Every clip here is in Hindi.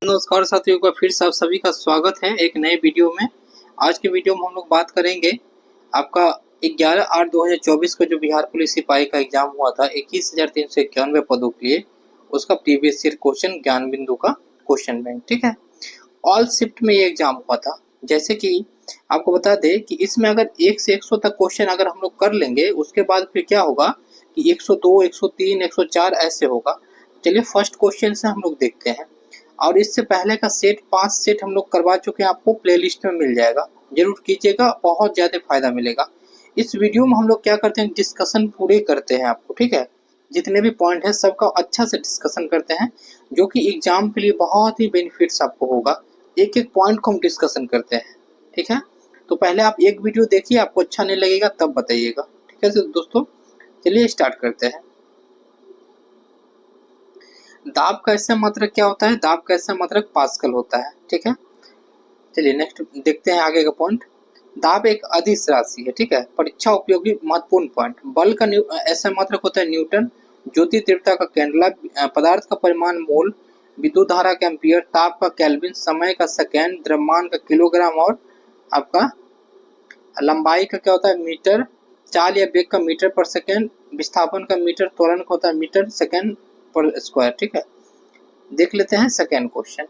नमस्कार साथियों का फिर से आप सभी का स्वागत है एक नए वीडियो में। आज के वीडियो में हम लोग बात करेंगे आपका 11/8/2024 को जो बिहार पुलिस सिपाही का एग्जाम हुआ था 21,391 पदों के लिए, उसका प्रीवियस ईयर क्वेश्चन ज्ञान बिंदु का क्वेश्चन बैंक। ठीक है, ऑल शिफ्ट में ये एग्जाम हुआ था। जैसे कि आपको बता दें कि इसमें अगर 1 से 100 तक क्वेश्चन अगर हम लोग कर लेंगे, उसके बाद फिर क्या होगा कि 102, 103, 104 ऐसे होगा। चलिए फर्स्ट क्वेश्चन से हम लोग देखते हैं। और इससे पहले का सेट 5 सेट हम लोग करवा चुके हैं, आपको प्लेलिस्ट में मिल जाएगा, जरूर कीजिएगा, बहुत ज़्यादा फायदा मिलेगा। इस वीडियो में हम लोग क्या करते हैं, डिस्कशन पूरे करते हैं आपको। ठीक है, जितने भी पॉइंट है सबका अच्छा से डिस्कशन करते हैं, जो कि एग्जाम के लिए बहुत ही बेनिफिट्स आपको होगा। एक एक पॉइंट को हम डिस्कशन करते हैं। ठीक है, तो पहले आप एक वीडियो देखिए, आपको अच्छा नहीं लगेगा तब बताइएगा। ठीक है दोस्तों, चलिए स्टार्ट करते हैं। दाब का ऐसा मात्रक क्या होता है? दाब का ऐसा मात्रक पास्कल होता है। ठीक है, चलिए नेक्स्ट देखते हैं आगे का पॉइंट। दाब एक अदिश राशि है। ठीक है, परीक्षा उपयोगी महत्वपूर्ण पॉइंट। बल का ऐसा मात्रक होता है न्यूटन। ज्योति तीव्रता का कैंडला। पदार्थ का परिमाण मोल। विद्युत धारा का एम्पियर। ताप का केल्विन। समय का सेकेंड। द्रव्यमान का किलोग्राम। और आपका लंबाई का क्या होता है? मीटर। चाल या वेग का मीटर पर सेकेंड। विस्थापन का मीटर। त्वरण का होता है मीटर सेकेंड पर स्क्वायर। ठीक है, देख लेते हैं सेकेंड क्वेश्चन।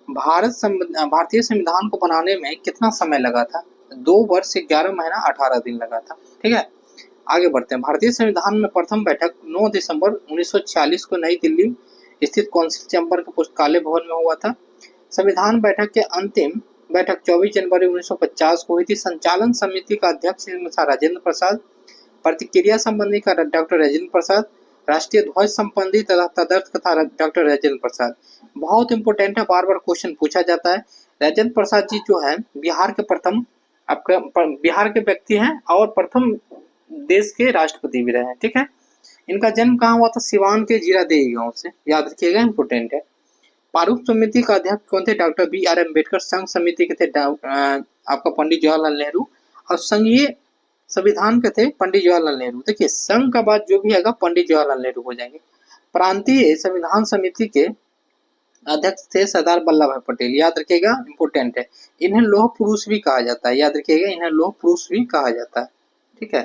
भारतीय संविधान को बनाने में कितना समय लगा था? 2 वर्ष 11 महीना 18 दिन लगा था। ठीक है, आगे बढ़ते हैं। भारतीय संविधान में प्रथम बैठक 9 दिसंबर 1946 को नई दिल्ली स्थित कौंसिल चैम्बर के पुस्तकालय भवन में हुआ था। संविधान बैठक के अंतिम बैठक 24 जनवरी 1950 को हुई थी। संचालन समिति का अध्यक्ष था राजेंद्र प्रसाद। प्रतिक्रिया संबंधी का डॉक्टर राजेंद्र प्रसाद। राष्ट्रीय ध्वज संबंधी तथा तदर्थ था डॉक्टर राजेंद्र प्रसाद। बहुत इंपॉर्टेंट है, बार बार क्वेश्चन पूछा जाता है। राजेंद्र प्रसाद जी जो है बिहार के प्रथम आपका बिहार के व्यक्ति हैं और प्रथम देश के राष्ट्रपति भी रहे हैं। ठीक है, इनका जन्म कहाँ हुआ था? सिवान के जीरादेई गांव से, याद रखिएगा, इंपोर्टेंट है। प्रारूप समिति का अध्यक्ष कौन थे? Doctor BR Ambedkar. संघ समिति के थे आपका पंडित जवाहरलाल नेहरू। और संघीय संविधान के थे पंडित जवाहरलाल नेहरू। देखिए संघ का बाद जो भी आएगा पंडित जवाहरलाल नेहरू हो जाएंगे। प्रांतीय संविधान समिति के अध्यक्ष थे सरदार वल्लभ भाई पटेल, याद रखिएगा, इंपोर्टेंट है। इन्हें लौह पुरुष भी कहा जाता है, याद रखिएगा, इन्हें लौह पुरुष भी कहा जाता है। ठीक है,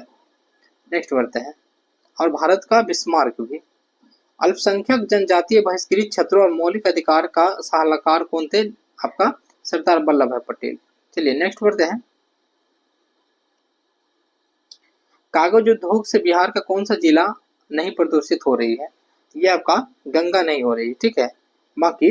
नेक्स्ट बढ़ते हैं। और भारत का बिस्मार्क भी। अल्पसंख्यक जनजातीय बहिष्कृत क्षेत्रों और मौलिक अधिकार का सलाहकार कौन थे? आपका सरदार वल्लभ भाई पटेल। चलिए नेक्स्ट बढ़ते हैं। कागज उद्योग से बिहार का कौन सा जिला नहीं प्रदूषित हो रही है? ये आपका गंगा नहीं हो रही। ठीक है, बाकी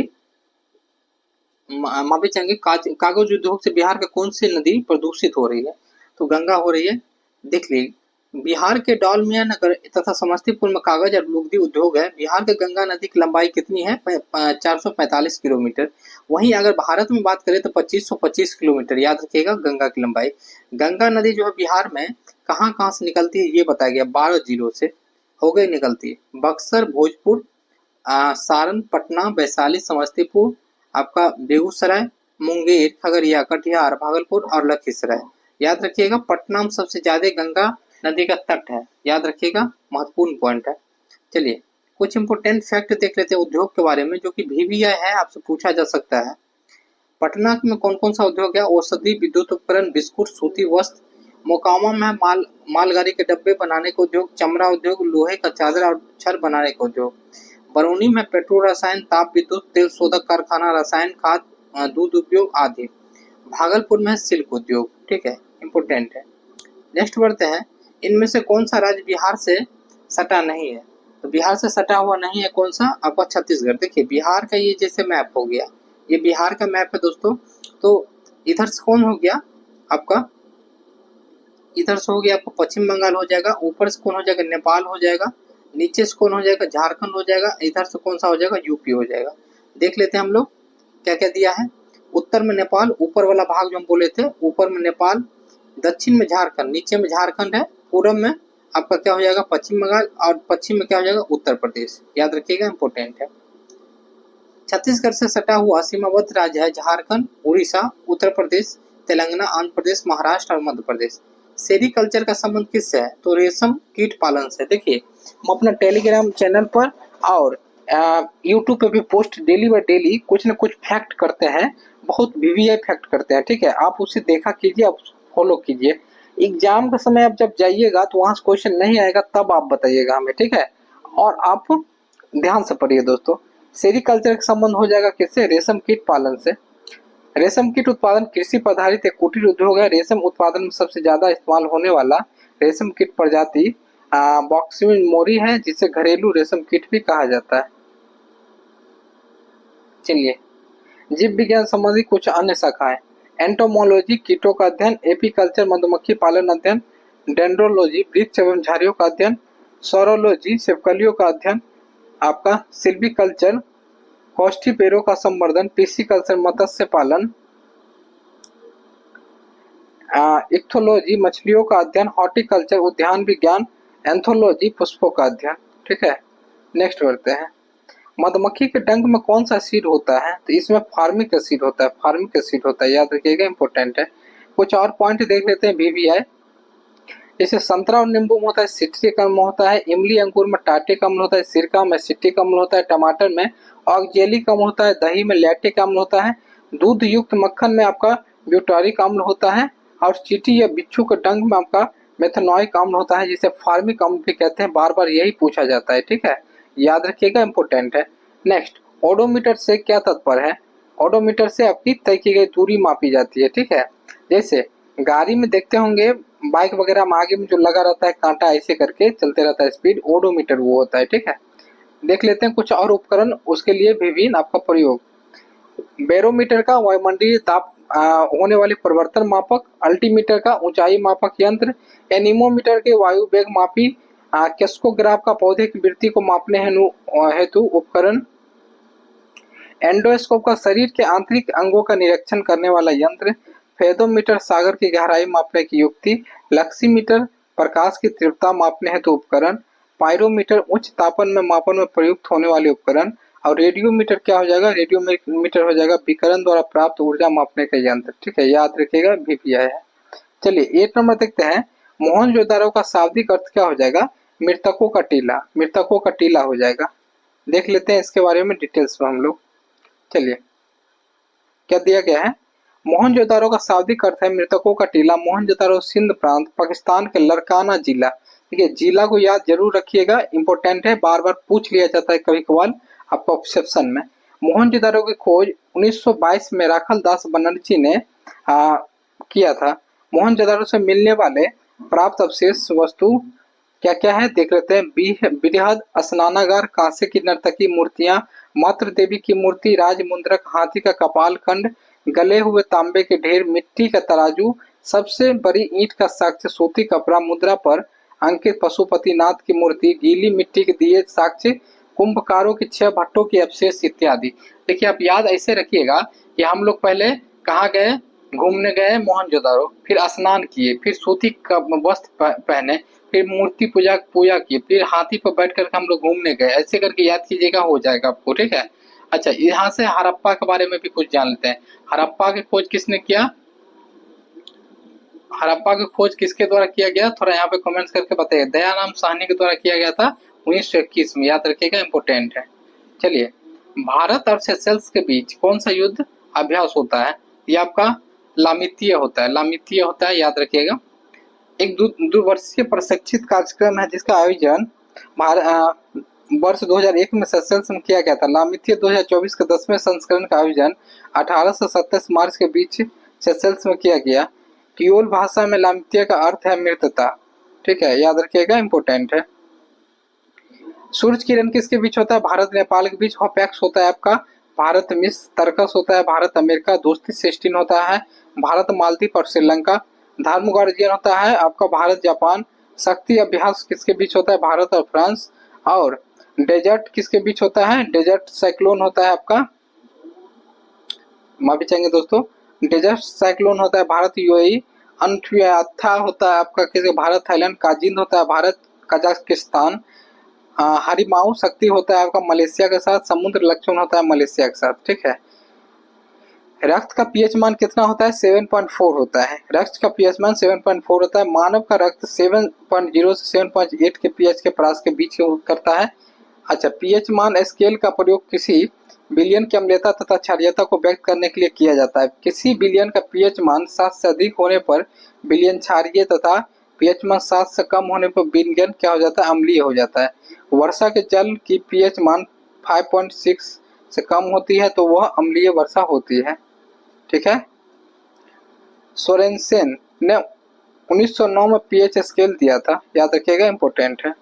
माफी चाहेंगे, कागज उद्योग से बिहार का कौन सी नदी प्रदूषित हो रही है? तो गंगा हो रही है। देख लीजिए, बिहार के डॉलमिया नगर तथा समस्तीपुर में कागज और लुगदी उद्योग है। बिहार के गंगा नदी की लंबाई कितनी है? 445 किलोमीटर। वहीं अगर भारत में बात करें तो 2525 किलोमीटर, याद रखिएगा, गंगा की लंबाई। गंगा नदी जो है बिहार में कहाँ कहाँ से निकलती है ये बताया गया, 12 जिलों से हो गई निकलती है। बक्सर, भोजपुर, सारण, पटना, वैशाली, समस्तीपुर, आपका बेगूसराय, मुंगेर, खगड़िया, कटिहार, भागलपुर और लखीसराय। याद रखिएगा, पटना में सबसे ज्यादा गंगा नदी का तट है, याद रखिएगा, महत्वपूर्ण पॉइंट है। चलिए कुछ इंपोर्टेंट फैक्ट देख लेते हैं उद्योग के बारे में, जो कि VVI है, आपसे पूछा जा सकता है। पटना में कौन कौन सा उद्योग है? औषधि, विद्युत उपकरण, बिस्कुट, सूती वस्त्र। मोकामा में मालगाड़ी के डब्बे बनाने का उद्योग। चमड़ा उद्योग, लोहे का चादर और छड़ बनाने का उद्योग। बरौनी में पेट्रोल रसायन, ताप विद्युत, तेल शोधक कारखाना, रसायन खाद, दूध उद्योग आदि। भागलपुर में सिल्क उद्योग। ठीक है, इंपोर्टेंट है। नेक्स्ट बढ़ते हैं। इनमें से कौन सा राज्य बिहार से सटा नहीं है? तो बिहार से सटा हुआ नहीं है कौन सा? आपका छत्तीसगढ़। देखिए बिहार का ये जैसे मैप हो गया, ये बिहार का मैप है दोस्तों। तो इधर से कौन हो गया आपका? इधर से हो गया आपको पश्चिम बंगाल हो जाएगा। ऊपर से कौन हो जाएगा? नेपाल हो जाएगा। नीचे से कौन हो जाएगा? झारखंड हो जाएगा। इधर से कौन सा हो जाएगा? यूपी हो जाएगा। देख लेते हैं हम लोग क्या क्या दिया है। उत्तर में नेपाल, ऊपर वाला भाग जो हम बोले थे, ऊपर में नेपाल, दक्षिण में झारखंड, नीचे में झारखंड है, पूर्व में आपका क्या हो जाएगा? पश्चिम बंगाल, और पश्चिम में क्या हो जाएगा? उत्तर प्रदेश। याद रखिएगा, इंपोर्टेंट है। छत्तीसगढ़ से सटा हुआ सीमावर्ती राज्य है झारखंड, उड़ीसा, उत्तर प्रदेश, तेलंगाना, आंध्र प्रदेश, महाराष्ट्र और मध्य प्रदेश। सेरिकल्चर का संबंध किससे है? तो रेशम कीट पालन से। देखिए हम अपना टेलीग्राम चैनल पर और यूट्यूब पे भी पोस्ट डेली बाय डेली कुछ न कुछ फैक्ट करते हैं, बहुत वीवीआई फैक्ट करते हैं, ठीक है। आप उसे देखा कीजिए, आप फॉलो कीजिए। एग्जाम के समय आप जब जाइएगा तो वहां से क्वेश्चन नहीं आएगा, तब आप बताइएगा हमें, ठीक है। और आप ध्यान से पढ़िए दोस्तों। सेरिकल्चर का संबंध हो जाएगा किससे? रेशम कीट पालन से। रेशम कीट उत्पादन कृषि पर आधारित एक कुटीर उद्योग है। रेशम उत्पादन में सबसे ज्यादा इस्तेमाल होने वाला रेशम कीट प्रजाति बॉक्सविन मोरी है, जिसे घरेलू रेशम कीट भी कहा जाता है। चलिए, जीव विज्ञान संबंधी कुछ अन्य शाखाएं। एंटोमोलॉजी कीटों का अध्ययन, एपीकल्चर मधुमक्खी पालन अध्ययन, डेंड्रोलॉजी वृक्ष एवं झाड़ियों का अध्ययन, सोरोलॉजी छिपकलियों का अध्ययन, आपका सिल्वीकल्चर कॉस्टिपेरो का संवर्धन, पिस्सीकल्चर मत्स्य पालन, इक्थोलॉजी मछलियों का अध्ययन, हॉर्टिकल्चर उद्यान विज्ञान, एंथोलॉजी पुष्पों का अध्ययन, ठीक है। नेक्स्ट बढ़ते हैं। मधुमक्खी के डंक में कौन सा एसिड होता है? तो इसमें फार्मिक एसिड होता है, फार्मिक एसिड होता है, याद रखिएगा, इंपॉर्टेंट है। कुछ और पॉइंट देख लेते हैं वीवीआई। जैसे संतरा और नींबू में होता है सिट्रिक अम्ल होता है, इमली अंगूर में टार्टिक अम्ल होता है, सिरका में सिट्रिक अम्ल होता है, टमाटर में ऑक्जेलिक अम्ल होता है, दही में लैक्टिक अम्ल होता है, दूध युक्त मक्खन में आपका ब्यूटारिक अम्ल होता है, और चींटी या बिच्छू के डंक में आपका मेथनॉइक अम्ल होता है, जिसे फार्मिक अम्ल भी कहते हैं। बार बार यही पूछा जाता है, ठीक है, याद रखिएगा, इंपॉर्टेंट है। नेक्स्ट, ओडोमीटर से क्या तात्पर्य है? ओडोमीटर से आपकी तय की गई दूरी मापी जाती है, ठीक है। जैसे गाड़ी में देखते होंगे, बाइक वगैरह में आगे में जो लगा रहता है कांटा, ऐसे करके चलते रहता है स्पीड, ओडोमीटर वो होता है, ठीक है। देख लेते हैं कुछ और उपकरण, उसके लिए विभिन्न आपका प्रयोग। बैरोमीटर का वायुमंडलीय ताप होने वाले परिवर्तन मापक, अल्टीमीटर का ऊंचाई मापक यंत्र, एनीमोमीटर के वायु वेग मापी, केस्कोग्राफ का पौधे की वृद्धि को मापने हेतु उपकरण, एंडोस्कोप का शरीर के आंतरिक अंगों का निरीक्षण करने वाला यंत्र, फेदोमीटर सागर की गहराई मापने की युक्ति, लक्सीमीटर प्रकाश की तीव्रता मापने हेतु उपकरण, पायरोमीटर उच्च तापमान में मापन में प्रयुक्त होने वाले उपकरण, और रेडियोमीटर क्या हो जाएगा? रेडियोमीटर हो जाएगा विकिरण द्वारा प्राप्त ऊर्जा मापने का यंत्र, ठीक है, याद रखिएगा, वीवीआई है। चलिए 1 नंबर देखते हैं। मोहनजोदारो का शाब्दिक अर्थ क्या हो जाएगा? मृतकों का टीला, मृतकों का टीला हो जाएगा। देख लेते हैं इसके बारे में डिटेल्स में हम लोग। चलिए, क्या दिया गया है? मोहनजोदारो का शाब्दिक अर्थ है मृतकों का टीला। मोहनजोदारो सिंध प्रांत, पाकिस्तान के लरकाना जिला। देखिए, जिला को याद जरूर रखिएगा, इंपॉर्टेंट है, बार बार पूछ लिया जाता है कभी कभार आपका ऑप्शन में। मोहनजोदारो की खोज 1922 में राखल दास बनर्जी ने किया था। मोहनजोदारो से मिलने वाले प्राप्त अवशेष वस्तु क्या क्या है देख लेते हैं। बृहद स्नानागार, कांसे की नर्तकी मूर्तियां, मातृ देवी की मूर्ति, राज मुद्रक, हाथी का कपाल खंड, गले हुए तांबे के ढेर, मिट्टी का तराजू, सबसे बड़ी ईंट का साक्ष्य, सूती कपड़ा, मुद्रा पर अंकित पशुपतिनाथ की मूर्ति, गीली मिट्टी के दिए साक्ष्य, कुंभकारों की 6 भट्टों के अवशेष इत्यादि। देखिए, आप याद ऐसे रखिएगा कि हम लोग पहले कहाँ गए? घूमने गए मोहनजोदारो, फिर स्नान किए, फिर सूती का वस्त्र पहने, फिर मूर्ति पूजा की, फिर हाथी पर बैठ कर हम लोग घूमने गए। ऐसे करके याद कीजिएगा, हो जाएगा आपको, ठीक है। अच्छा, यहाँ से हड़प्पा के बारे में भी कुछ जान लेते हैं। हड़प्पा की खोज किसने किया? हड़प्पा की खोज किसके द्वारा किया गया? थोड़ा यहाँ पे कमेंट्स करके बताइए। दयाराम साहनी के द्वारा किया गया था 1921 में, याद रखिएगा, इंपोर्टेंट है। चलिए, भारत और सेशेल्स के बीच कौन सा युद्ध अभ्यास होता है? ये आपका लामितीय होता है, लामितीय होता है, याद रखिएगा। एक द्विवर्षीय प्रशिक्षित कार्यक्रम है जिसका आयोजन वर्ष 2001 में सेशेल्स में किया गया था। लामितीय 2024 के 10वें संस्करण का आयोजन 18 से 27 मार्च के बीच सेशेल्स में किया गया। क्रियोल भाषा में लामितीय का अर्थ है मृतता, ठीक है, याद रखिएगा, इंपोर्टेंट है। सूरज किरण किसके बीच होता है? भारत नेपाल के बीच। होपैक्स होता है आपका भारत मिस्र, तर्कस होता है भारत अमेरिका, दोस्ती सिस्टीन होता है भारत मालदीव और श्रीलंका, धर्म गार्जियन होता है आपका भारत जापान, शक्ति अभ्यास किसके बीच होता है? भारत और फ्रांस, और डेजर्ट किसके बीच होता है? डेजर्ट साइक्लोन होता है आपका, माफी चाहेंगे दोस्तों, डेजर्ट साइक्लोन होता है भारत यूएई, अनफ्युआथा होता है आपका किसी भारत थाईलैंड, काजिंद होता है भारत कजाकिस्तान, हरिमाऊ शक्ति होता है आपका मलेशिया के साथ, समुद्र लक्ष्मण होता है मलेशिया के साथ, ठीक है। रक्त का पीएच मान कितना होता है? 7.4 होता है। रक्त का पीएच मान 7.4 होता है। मानव का रक्त 7.0 से 7.8 के पीएच के प्रास के बीच करता है। अच्छा, पीएच मान स्केल का प्रयोग किसी विलयन की अम्लीयता तथा क्षारीयता को व्यक्त करने के लिए किया जाता है। किसी विलयन का पीएच मान 7 से अधिक होने पर विलयन क्षारीय तथा पीएच मान 7 से कम होने पर विलयन क्या हो जाता है, अम्लीय हो जाता है। वर्षा के जल की पीएच मान 5.6 से कम होती है तो वह अम्लीय वर्षा होती है। ठीक है। सोरेनसेन ने 1909 में पीएच स्केल दिया था, याद रखिएगा, इंपॉर्टेंट है।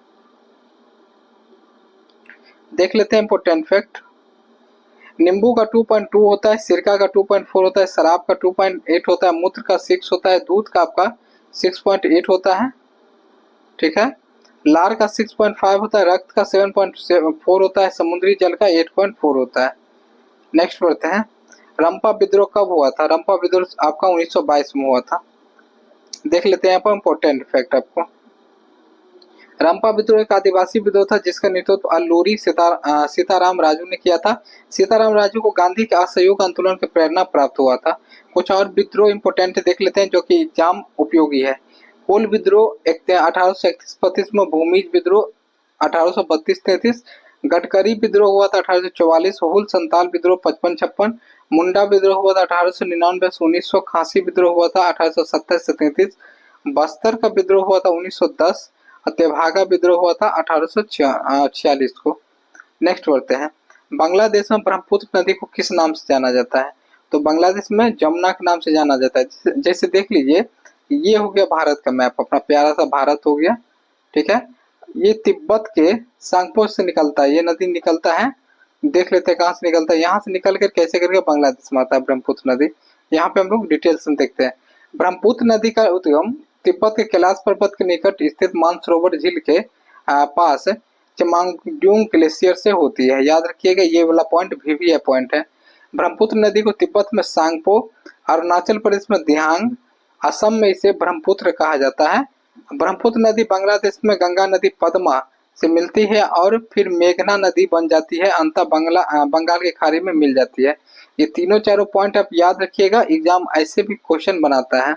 देख लेते हैं इंपॉर्टेंट फैक्ट। नींबू का 2.2 होता है, सिरका का 2.4 होता है, शराब का 2.8 होता है, मूत्र का 6 होता है, दूध का आपका 6.8 होता है। ठीक है। लार का 6.5 होता है, रक्त का 7.4 होता है, समुद्री जल का 8.4 होता है। नेक्स्ट बढ़ते हैं। रंपा विद्रोह कब हुआ था? रंपा विद्रोह आपका 1922 में हुआ था। देख लेते हैं यहाँ पर इंपॉर्टेंट फैक्ट आपको। रंपा विद्रोह एक आदिवासी विद्रोह था जिसका नेतृत्व अल्लूरी सीताराम राजू ने किया था। सीताराम राजू को गांधी के असहयोग आंदोलन की प्रेरणा प्राप्त हुआ था। कुछ और विद्रोह इंपॉर्टेंट देख लेते हैं जो कि एग्जाम उपयोगी है। कोल विद्रोह 1831 में, भूमिज विद्रोह 1832-33, गडकरी विद्रोह हुआ था 1844, हुल संताल विद्रोह 55-56, मुंडा विद्रोह हुआ था 1899-1900, खांसी विद्रोह हुआ था 1870-33, बस्तर का विद्रोह हुआ था 1910, तेभागा विद्रोह हुआ था 1846 को। नेक्स्ट बढ़ते हैं। बांग्लादेश में ब्रह्मपुत्र नदी को किस नाम से जाना जाता है? तो बांग्लादेश में जमुना के नाम से जाना जाता है। जैसे देख लीजिए, ये हो गया भारत का मैप, अपना प्यारा सा भारत हो गया। ठीक है। ये तिब्बत के सांगपो से निकलता है, ये नदी निकलता है। देख लेते हैं कहाँ से निकलता है। यहाँ से निकल कर कैसे करके बांग्लादेश में आता है ब्रह्मपुत्र नदी। यहाँ पे हम लोग डिटेल्स में देखते हैं। ब्रह्मपुत्र नदी का उद्गम तिब्बत के कैलाश पर्वत के निकट स्थित मानसरोवर झील के पास चमांगड्यूंग ग्लेशियर से होती है। याद रखिएगा, ये वाला पॉइंट भी पॉइंट है। ब्रह्मपुत्र नदी को तिब्बत में सांगपो, अरुणाचल प्रदेश में दिहांग, असम में इसे ब्रह्मपुत्र कहा जाता है। ब्रह्मपुत्र नदी बांग्लादेश में गंगा नदी पद्मा से मिलती है और फिर मेघना नदी बन जाती है, अंततः बंगाल की खाड़ी में मिल जाती है। ये तीनों चारों पॉइंट आप याद रखिएगा, एग्जाम ऐसे भी क्वेश्चन बनाता है।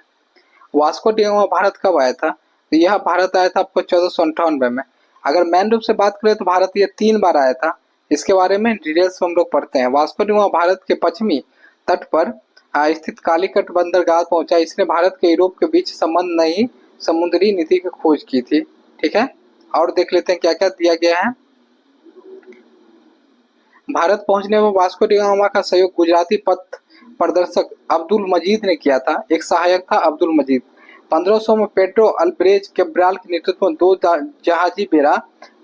वास्को डी गामा भारत कब आया था? तो यह भारत आया था आपको 1498 में। अगर मेन रूप से बात करें तो भारत ये 3 बार आया था। इसके बारे में डिटेल्स हम लोग पढ़ते हैं। वास्को डी गामा भारत के पश्चिमी तट पर स्थित कालीकट बंदरगाह पहुंचा। इसने भारत के यूरोप के बीच संबंध नई समुद्री नीति की खोज की थी। ठीक है। और देख लेते हैं क्या क्या दिया गया है। भारत पहुंचने में वास्को डी गामा का सहयोग गुजराती पथ प्रदर्शक अब्दुल मजीद ने किया था। एक सहायक था अब्दुल मजीद। 1500 में पेड्रो अल्ब्रेज कैब्राल के नेतृत्व में 2 जहाजी बेड़ा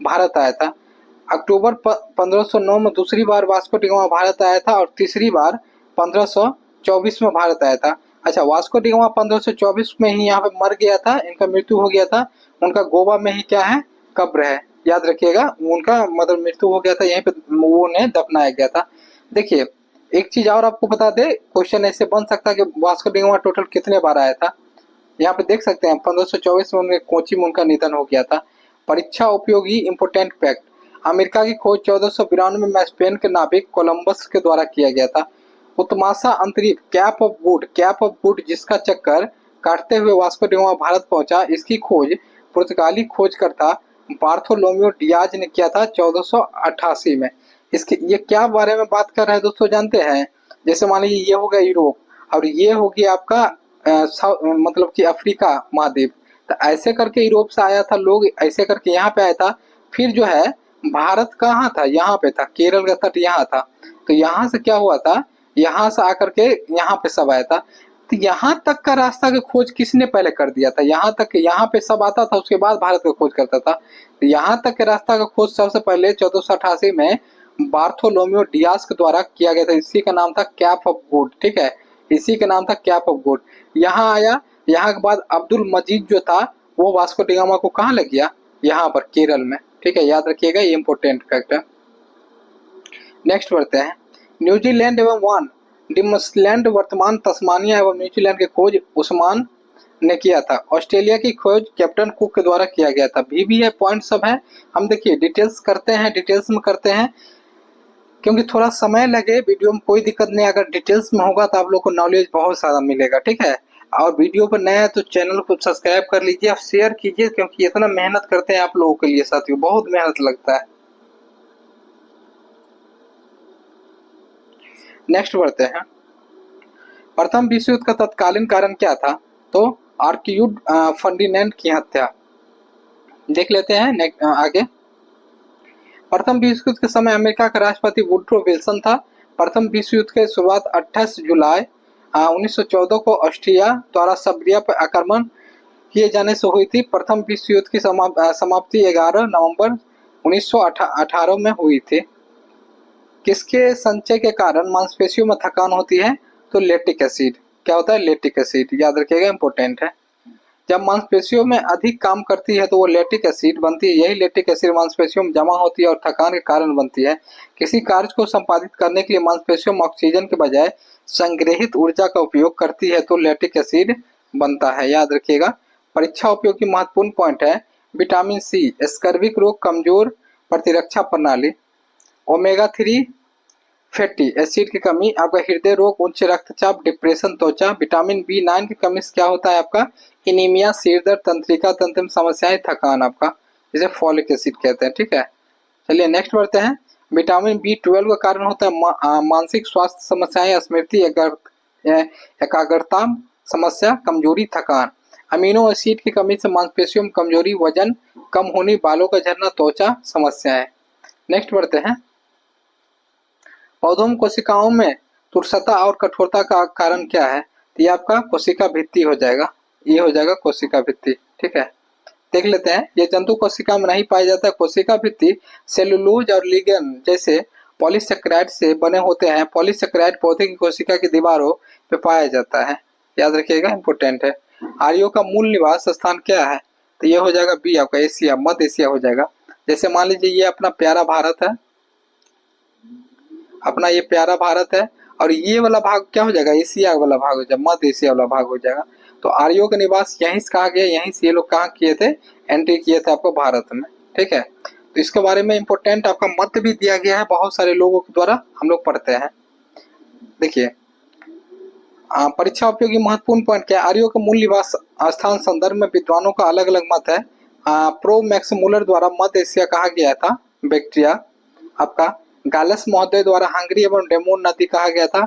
भारत आया था। अक्टूबर 1509 में दूसरी बार वास्को डी गामा भारत आया था और तीसरी बार 1524 में भारत आया था। अच्छा, वास्को डी गामा 1524 में ही यहाँ पे मर गया था, इनका मृत्यु हो गया था। उनका गोवा में ही क्या है, कब्र है। याद रखिएगा, उनका मतलब मृत्यु हो गया था, यहीं पे वो उन्हें दफनाया गया था। देखिए, एक चीज और आपको बता दे, क्वेश्चन ऐसे बन सकता है कि वास्को डी गामा टोटल कितने बार आया था। यहाँ पे देख सकते हैं 1524 में उनके कोची में उनका निधन हो गया था। परीक्षा उपयोगी इंपोर्टेंट फैक्ट। अमेरिका की खोज 1492 में स्पेन के नाविक कोलंबस के द्वारा किया गया था। उत्माशा अंतरिक्ष कैप ऑफ गुड जिसका चक्कर काटते हुए वास्को डी गामा भारत पहुंचा, इसकी खोज पुर्तगाली खोजकर्ता बार्थोलोम्यू डियाज ने किया था 1488 में। इसके ये क्या बारे में बात कर रहे हैं दोस्तों, जानते हैं? जैसे मान लीजिए ये हो गया यूरोप और ये हो गया आपका मतलब कि अफ्रीका महाद्वीप। तो ऐसे करके यूरोप से आया था लोग, ऐसे करके यहाँ पे आया था। फिर जो है भारत कहाँ था, यहाँ पे था, केरल का तट यहाँ था। तो यहाँ से क्या हुआ था, यहाँ से आकर के यहाँ पे सब आया था। तो यहाँ तक का रास्ता की खोज किसने पहले कर दिया था? यहाँ तक, यहाँ पे सब आता था, उसके बाद भारत का खोज करता था। तो यहाँ तक के रास्ता का खोज सबसे पहले 1488 में बार्थोलोम्यू डियाज के द्वारा किया गया था। इसी का नाम था कैप ऑफ गुड। ठीक है, इसी का नाम था कैप ऑफ गुड। यहाँ आया, यहाँ के बाद अब्दुल मजीद जो था वो वास्को डी गामा को कहाँ लग गया, यहाँ पर केरल में। ठीक है, याद रखिएगा, ये इंपोर्टेंट फैक्ट है। नेक्स्ट बढ़ते हैं। न्यूजीलैंड एवं वान डिमसलैंड वर्तमान तस्मानिया एवं न्यूजीलैंड की खोज उस्मान ने किया था। ऑस्ट्रेलिया की खोज कैप्टन कुक के द्वारा किया गया था। भी है, पॉइंट सब है। हम देखिए डिटेल्स करते हैं, डिटेल्स में करते हैं क्योंकि थोड़ा समय लगे वीडियो में कोई दिक्कत नहीं। अगर डिटेल्स में होगा तो आप लोग को नॉलेज बहुत सारा मिलेगा। ठीक है, और वीडियो पर नया है तो चैनल को सब्सक्राइब कर लीजिए और शेयर कीजिए, क्योंकि इतना मेहनत करते हैं आप लोगों के लिए साथियों, बहुत मेहनत लगता है। नेक्स्ट बढ़ते हैं, प्रथम विश्व युद्ध का तत्कालीन कारण क्या था? तो आर्किड्यूड फर्डिनेंड की हत्या। देख लेते हैं आगे। प्रथम विश्व युद्ध के समय अमेरिका का राष्ट्रपति वुड्रो विल्सन था। प्रथम विश्व युद्ध की शुरुआत 28 जुलाई 1914 को ऑस्ट्रिया द्वारा सर्बिया पर आक्रमण किए जाने से हुई थी। प्रथम विश्व युद्ध की समाप्ति 11 नवंबर 1918 में हुई थी। किसके संचय के कारण मांसपेशियों में थकान होती है? तो लैक्टिक एसिड। क्या होता है? लैक्टिक एसिड, याद रखिएगा, इंपॉर्टेंट है। जब मांसपेशियों में अधिक काम करती है तो वो लैक्टिक एसिड बनती है। यही लैक्टिक एसिड मांसपेशियों में जमा होती है और थकान के कारण बनती है। किसी कार्य को संपादित करने के लिए मांसपेशियों में ऑक्सीजन के बजाय संग्रहित ऊर्जा का उपयोग करती है तो लैक्टिक एसिड बनता है, याद रखिएगा। परीक्षा उपयोगी महत्वपूर्ण पॉइंट है विटामिन सी, स्कर्विक रोग, कमजोर प्रतिरक्षा प्रणाली। ओमेगा 3 फैटी एसिड की कमी, आपका हृदय रोग, उच्च रक्तचाप, डिप्रेशन, त्वचा। विटामिन B9 की कमी से क्या होता है? आपका एनीमिया, सिर दर्द, तंत्रिका तंत्र में समस्याएं, थकान, आपका जिसे फॉलिक एसिड कहते हैं। ठीक है, चलिए नेक्स्ट बढ़ते हैं। विटामिन B12 का कारण होता है मानसिक स्वास्थ्य समस्याएं, स्मृति, एकाग्रता समस्या, कमजोरी, थकान। अमीनो एसिड की कमी से मांसपेशियों में कमजोरी, वजन कम होने, बालों का झड़ना, त्वचा समस्याएं। नेक्स्ट बढ़ते हैं, पौधों में कोशिकाओं में तुरसता और कठोरता का कारण क्या है? तो ये आपका कोशिका भित्ति हो जाएगा, ये हो जाएगा कोशिका भित्ति। ठीक है, देख लेते हैं। ये जंतु कोशिका में नहीं पाया जाता है। कोशिका भित्ति सेलुलोज और लिगेंड जैसे पॉलीसेकेराइड से बने होते हैं। पॉलीसेकेराइड पौधे की कोशिका की दीवारों पे पाया जाता है, याद रखिएगा, इंपोर्टेंट है। आर्यों का मूल निवास स्थान क्या है? तो ये हो जाएगा बी, आपका एशिया, मध्य एशिया हो जाएगा। जैसे मान लीजिए ये अपना प्यारा भारत है, अपना ये प्यारा भारत है, और ये वाला भाग क्या हो जाएगा? एशिया वाला भाग हो जाएगा, मध्य एशिया वाला भाग हो जाएगा। तो आर्यों का निवास यहीं से कहा गया, यहीं से ये लोग कहाँ किए थे? एंट्री किए थे आपको भारत में। ठीक है, तो इसके बारे में इंपोर्टेंट आपका मत भी दिया गया है, बहुत सारे लोगों के द्वारा हम लोग पढ़ते हैं। देखिए, परीक्षा उपयोगी महत्वपूर्ण पॉइंट क्या है? आर्यों का मूल निवास स्थान संदर्भ में विद्वानों का अलग अलग मत है। प्रो मैक्स मूलर द्वारा मध्य एशिया कहा गया था, बैक्टीरिया। आपका गालस महोदय द्वारा हंगरी एवं डेमोन नदी कहा गया था।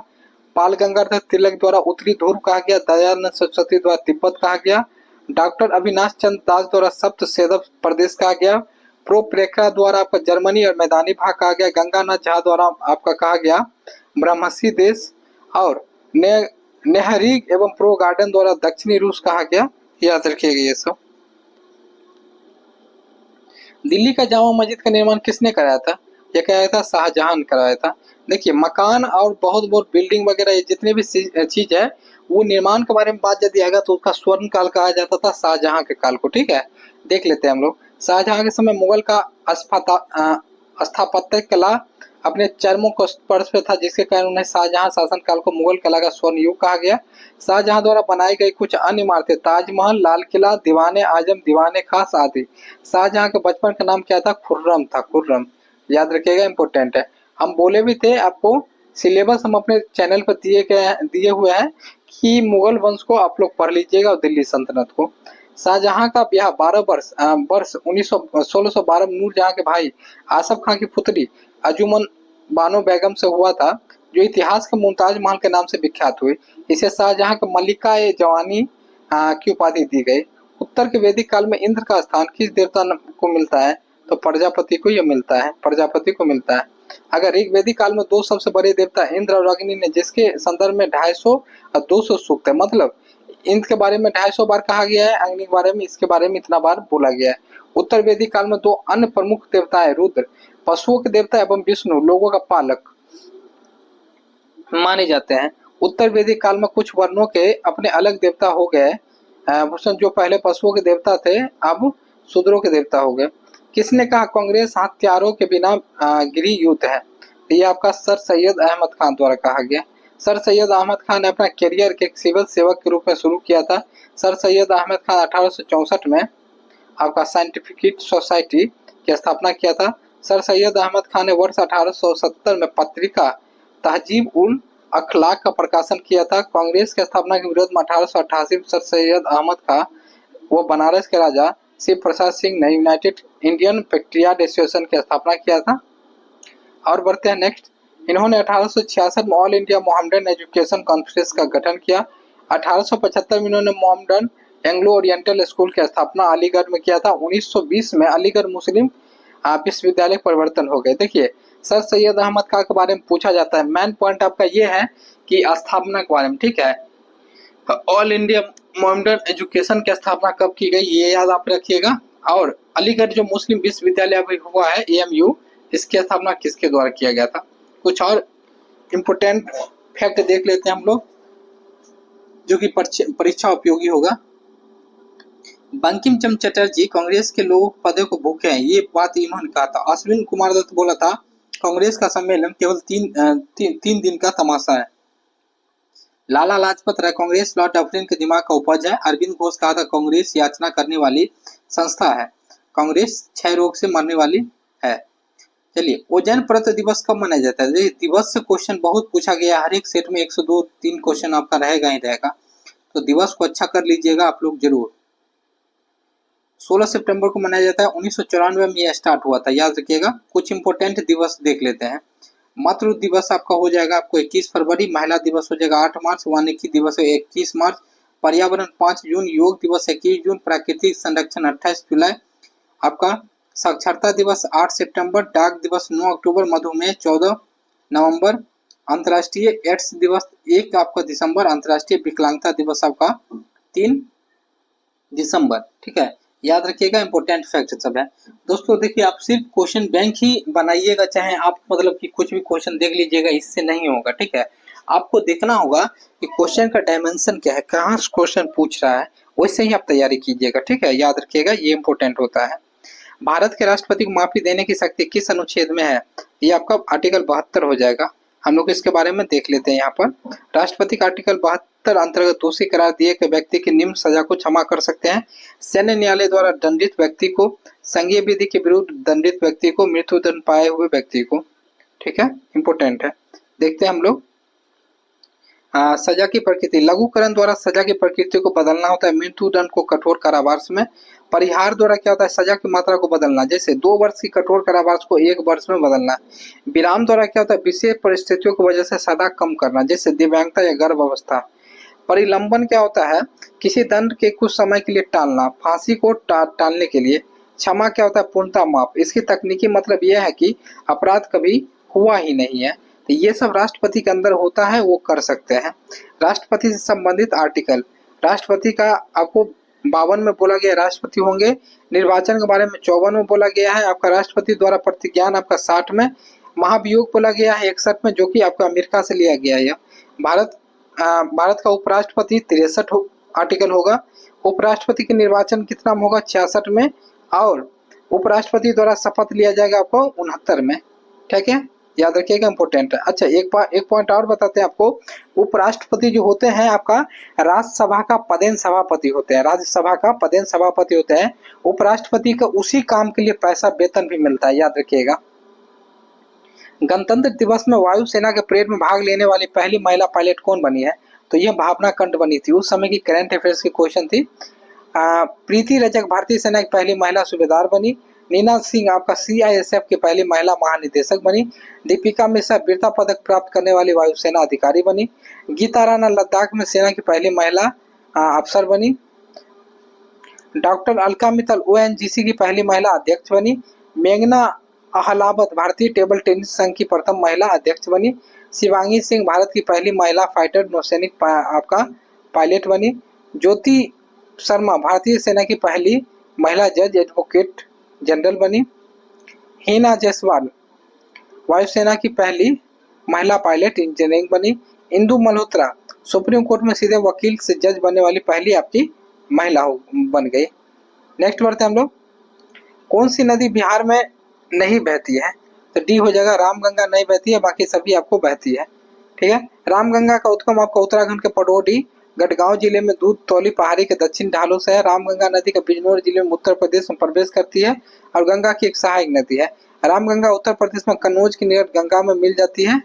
पाल गंगाधर तिलक द्वारा उत्तरी ध्रुव कहा गया। दयानंद सरस्वती द्वारा तिब्बत कहा गया। डॉक्टर अविनाश चंद्र दास द्वारा सप्त सेदव प्रदेश कहा गया। प्रो प्रेखा द्वारा आपका जर्मनी और मैदानी भाग कहा गया। गंगानाथ झा द्वारा आपका कहा गया ब्रह्मसी देश। और नेहरीग एवं प्रो गार्डन द्वारा दक्षिणी रूस कहा गया, याद रखिएगा ये सब। दिल्ली का जामा मस्जिद का निर्माण किसने कराया था? यह कराया था शाहजहां कराया था। देखिए, मकान और बहुत बहुत बिल्डिंग वगैरह ये जितने भी चीज है, वो निर्माण के बारे में बात यदि आएगा तो उसका स्वर्ण काल कहा जाता था, शाहजहां के काल को। ठीक है, देख लेते हैं हम लोग। शाहजहां के समय मुगल का स्थापत्य कला अपने चरमों को स्पर्श पे था, जिसके कारण उन्हें शाहजहां शासन काल को मुगल कला का स्वर्ण युग कहा गया। शाहजहां द्वारा बनाई गई कुछ अन्य इमारतें, ताजमहल, लाल किला, दीवाने आजम, दीवाने खास आदि। शाहजहां के बचपन का नाम क्या था? खुर्रम था, खुर्रम, याद रखिएगा, इंपोर्टेंट है। हम बोले भी थे आपको, सिलेबस हम अपने चैनल पर दिए हुए हैं कि मुगल वंश को आप लोग पढ़ लीजिएगा और दिल्ली सल्तनत को। शाहजहां का ब्याह 12 वर्ष 1612 नूरजहां के भाई आसफ खां की पुत्री अंजुमन बानो बेगम से हुआ था, जो इतिहास के मुमताज महल के नाम से विख्यात हुई। इसे शाहजहां के मल्लिका ए जवानी की उपाधि दी गई। उत्तर के वैदिक काल में इंद्र का स्थान किस देवता को मिलता है? तो प्रजापति को यह मिलता है, प्रजापति को मिलता है। अगर एक वैदिक काल में दो सबसे बड़े देवता इंद्र और अग्नि ने, जिसके संदर्भ में 250 और 200 सूक्त है, मतलब इंद्र के बारे में 250 बार कहा गया है, अग्नि के बारे में इसके बारे में इतना बार बोला गया है। उत्तर वैदिक काल में दो अन्य प्रमुख देवता है, रुद्र पशुओं के देवता एवं विष्णु लोगों का पालक माने जाते हैं। उत्तर वैदिक काल में कुछ वर्णों के अपने अलग देवता हो गए, जो पहले पशुओं के देवता थे अब शूद्रों के देवता हो गए। किसने कहा कांग्रेस हथियारों के बिना गृह युद्ध है? ये आपका सर सैयद अहमद खान द्वारा कहा गया। सर सैयद अहमद खान ने अपना करियर के सिविल सेवक के रूप में शुरू किया था। सर सैयद अहमद खान 1864 में आपका साइंटिफिक सोसाइटी की स्थापना किया था। सर सैयद अहमद खान ने वर्ष 1870 में पत्रिका तहजीब उल अखलाक का प्रकाशन किया था। कांग्रेस की स्थापना के विरोध में 1888 में सर सैयद अहमद खान वो बनारस के राजा शिव प्रसाद सिंह ने यूनाइटेड इंडियन पेट्रियाट एसोसिएशन की स्थापना किया था। और बढ़ते हैं नेक्स्ट, इन्होंने 1866 में all India Mohammedan education conference का गठन किया। 1875 में इन्होंने मोहम्मडन एंग्लो ओरिएंटल स्कूल की स्थापना अलीगढ़ में किया था। 1920 में अलीगढ़ मुस्लिम विश्वविद्यालय परिवर्तन हो गए। देखिए, सर सैयद अहमद खान के बारे में पूछा जाता है। मेन पॉइंट आपका ये है कि स्थापना के बारे में, ठीक है। ऑल इंडिया मोहम्मडन एजुकेशन की स्थापना कब की गई, ये याद आप रखिएगा। और अलीगढ़ जो मुस्लिम विश्वविद्यालय अभी हुआ है AMU, इसकी स्थापना किसके द्वारा किया गया था। कुछ और इम्पोर्टेंट फैक्ट देख लेते हैं हम लोग, जो कि परीक्षा उपयोगी होगा। बंकिम चंद्र चटर्जी कांग्रेस के लोग पदों को भूखे हैं, ये बात इन्होंने कहा था। अश्विन कुमार दत्त बोला था कांग्रेस का सम्मेलन केवल तीन दिन का तमाशा है। लाला लाजपत राय कांग्रेस लॉर्ड डफरिन के दिमाग का उपज है। अरविंद घोष कहा था कांग्रेस याचना करने वाली संस्था है। कांग्रेस क्षय रोग से मरने वाली है। चलिए, ओजोन परत दिवस कब मनाया जाता है। दिवस से क्वेश्चन बहुत पूछा गया, हर एक सेट में 102-3 क्वेश्चन आपका रहेगा ही रहेगा, तो दिवस को अच्छा कर लीजिएगा आप लोग जरूर। 16 सितंबर को मनाया जाता है। 1994 में यह स्टार्ट हुआ था, याद रखिएगा। कुछ इंपोर्टेंट दिवस देख लेते हैं। मातृ दिवस आपका हो जाएगा आपको 21 फरवरी, महिला दिवस हो जाएगा 8 मार्च, वानिकी दिवस है 21 मार्च, पर्यावरण 5 जून, योग दिवस 21 जून, प्राकृतिक संरक्षण 28 जुलाई, आपका साक्षरता दिवस 8 सितंबर, डाक दिवस 9 अक्टूबर, मधुमेह 14 नवंबर, अंतर्राष्ट्रीय एड्स दिवस 1 आपका दिसंबर, अंतर्राष्ट्रीय विकलांगता दिवस आपका 3 दिसंबर, ठीक है। याद रखिएगा, इंपोर्टेंट फैक्ट सब है दोस्तों। देखिए, आप सिर्फ क्वेश्चन बैंक ही बनाइएगा, चाहे आप मतलब कि कुछ भी क्वेश्चन देख लीजिएगा, इससे नहीं होगा, ठीक है। आपको देखना होगा कि क्वेश्चन का डायमेंशन क्या है, कहाँ से क्वेश्चन पूछ रहा है, वैसे ही आप तैयारी कीजिएगा, ठीक है। याद रखिएगा, ये इंपॉर्टेंट होता है। भारत के राष्ट्रपति को माफी देने की शक्ति किस अनुच्छेद में है, ये आपका आर्टिकल 72 हो जाएगा। हम लोग इसके बारे में देख लेते हैं। यहाँ पर राष्ट्रपति का आर्टिकल 72 अंतर्गत दोषी करार दिए गए व्यक्ति की निम्न सजा को क्षमा कर सकते हैं। सैन्य न्यायालय द्वारा दंडित व्यक्ति को, संघीय विधि के विरुद्ध दंडित व्यक्ति को, मृत्यु दंड पाए हुए व्यक्ति को, ठीक है। इंपोर्टेंट है, देखते हैं हम लोग। सजा की प्रकृति, लघुकरण द्वारा सजा की प्रकृति को बदलना होता है। मृत्यु दंड को कठोर कारावास में, परिहार द्वारा क्या होता है, सजा की मात्रा को बदलना, जैसे 2 वर्ष की कठोर कारावास को 1 वर्ष में बदलना। विराम द्वारा क्या होता है, विशेष परिस्थितियों की वजह से सजा कम करना, जैसे दिव्यांगता या गर्भ अवस्था। परिलंबन क्या होता है, किसी दंड के कुछ समय के लिए टालना, फांसी को टालने के लिए। क्षमा क्या होता है, पूर्णता माप। इसकी तकनीकी मतलब यह है कि अपराध कभी हुआ ही नहीं है, तो ये सब राष्ट्रपति के अंदर होता है, वो कर सकते हैं। राष्ट्रपति से संबंधित आर्टिकल, राष्ट्रपति का आपको 52 में बोला गया राष्ट्रपति होंगे। निर्वाचन के बारे में 54 में बोला गया है। आपका राष्ट्रपति द्वारा प्रतिज्ञान आपका 60 में। महाभियोग बोला गया है 61 में, जो कि आपका अमेरिका से लिया गया है। भारत का उपराष्ट्रपति 63 आर्टिकल होगा। उपराष्ट्रपति के निर्वाचन कितना में होगा, 66 में। और उपराष्ट्रपति द्वारा शपथ लिया जाएगा आपको 69 में, ठीक है। याद रखिएगा, इंपोर्टेंट है। अच्छा, एक पॉइंट और बताते हैं आपको। उपराष्ट्रपति जो होते हैं आपका राज्यसभा का पदेन सभापति होते हैं, राज्यसभा का पदेन सभापति होते हैं। उपराष्ट्रपति का उसी काम के लिए पैसा वेतन भी मिलता है, याद रखिएगा। गणतंत्र दिवस में वायुसेना के परेड में भाग लेने वाली पहली महिला पायलट कौन बनी है, तो यह भावना कंठ बनी थी। उस समय की करंट अफेयर्स की क्वेश्चन थी। प्रीति रजक भारतीय सेना की पहली महिला सूबेदार बनी। नीना सिंह आपका CISF की पहली महिला महानिदेशक बनी। दीपिका मिश्रा वीरता पदक प्राप्त करने वाली वायुसेना अधिकारी बनी। गीता राणा लद्दाख में सेना की पहली महिला अफसर बनी। डॉक्टर अलका मित्तल ONGC की पहली महिला अध्यक्ष बनी। मेघना अहलावत भारतीय टेबल टेनिस संघ की प्रथम महिला अध्यक्ष बनी। शिवांगी सिंह भारत की पहली महिला फाइटर नौसैनिक आपका पायलट बनी। ज्योति शर्मा भारतीय सेना की पहली महिला जज एडवोकेट जनरल बनी। हिना जायसवाल वायुसेना की पहली महिला पायलट इंजीनियरिंग बनी। इंदु मल्होत्रा सुप्रीम कोर्ट में सीधे वकील से जज बनने वाली पहली आपकी महिला बन गई। नेक्स्ट बढ़ते हैं हम लोग। कौन सी नदी बिहार में नहीं बहती है, तो डी हो जाएगा। रामगंगा नहीं बहती है, बाकी सभी आपको बहती है, ठीक है। रामगंगा का उद्गम आपका उत्तराखंड के पडौडी गढ़गांव जिले में दूध तौली पहाड़ी के दक्षिण ढालों से है। रामगंगा नदी का बिजनौर जिले में उत्तर प्रदेश में प्रवेश करती है और गंगा की एक सहायक नदी है। रामगंगा उत्तर प्रदेश में कन्नौज की निकट गंगा में मिल जाती है।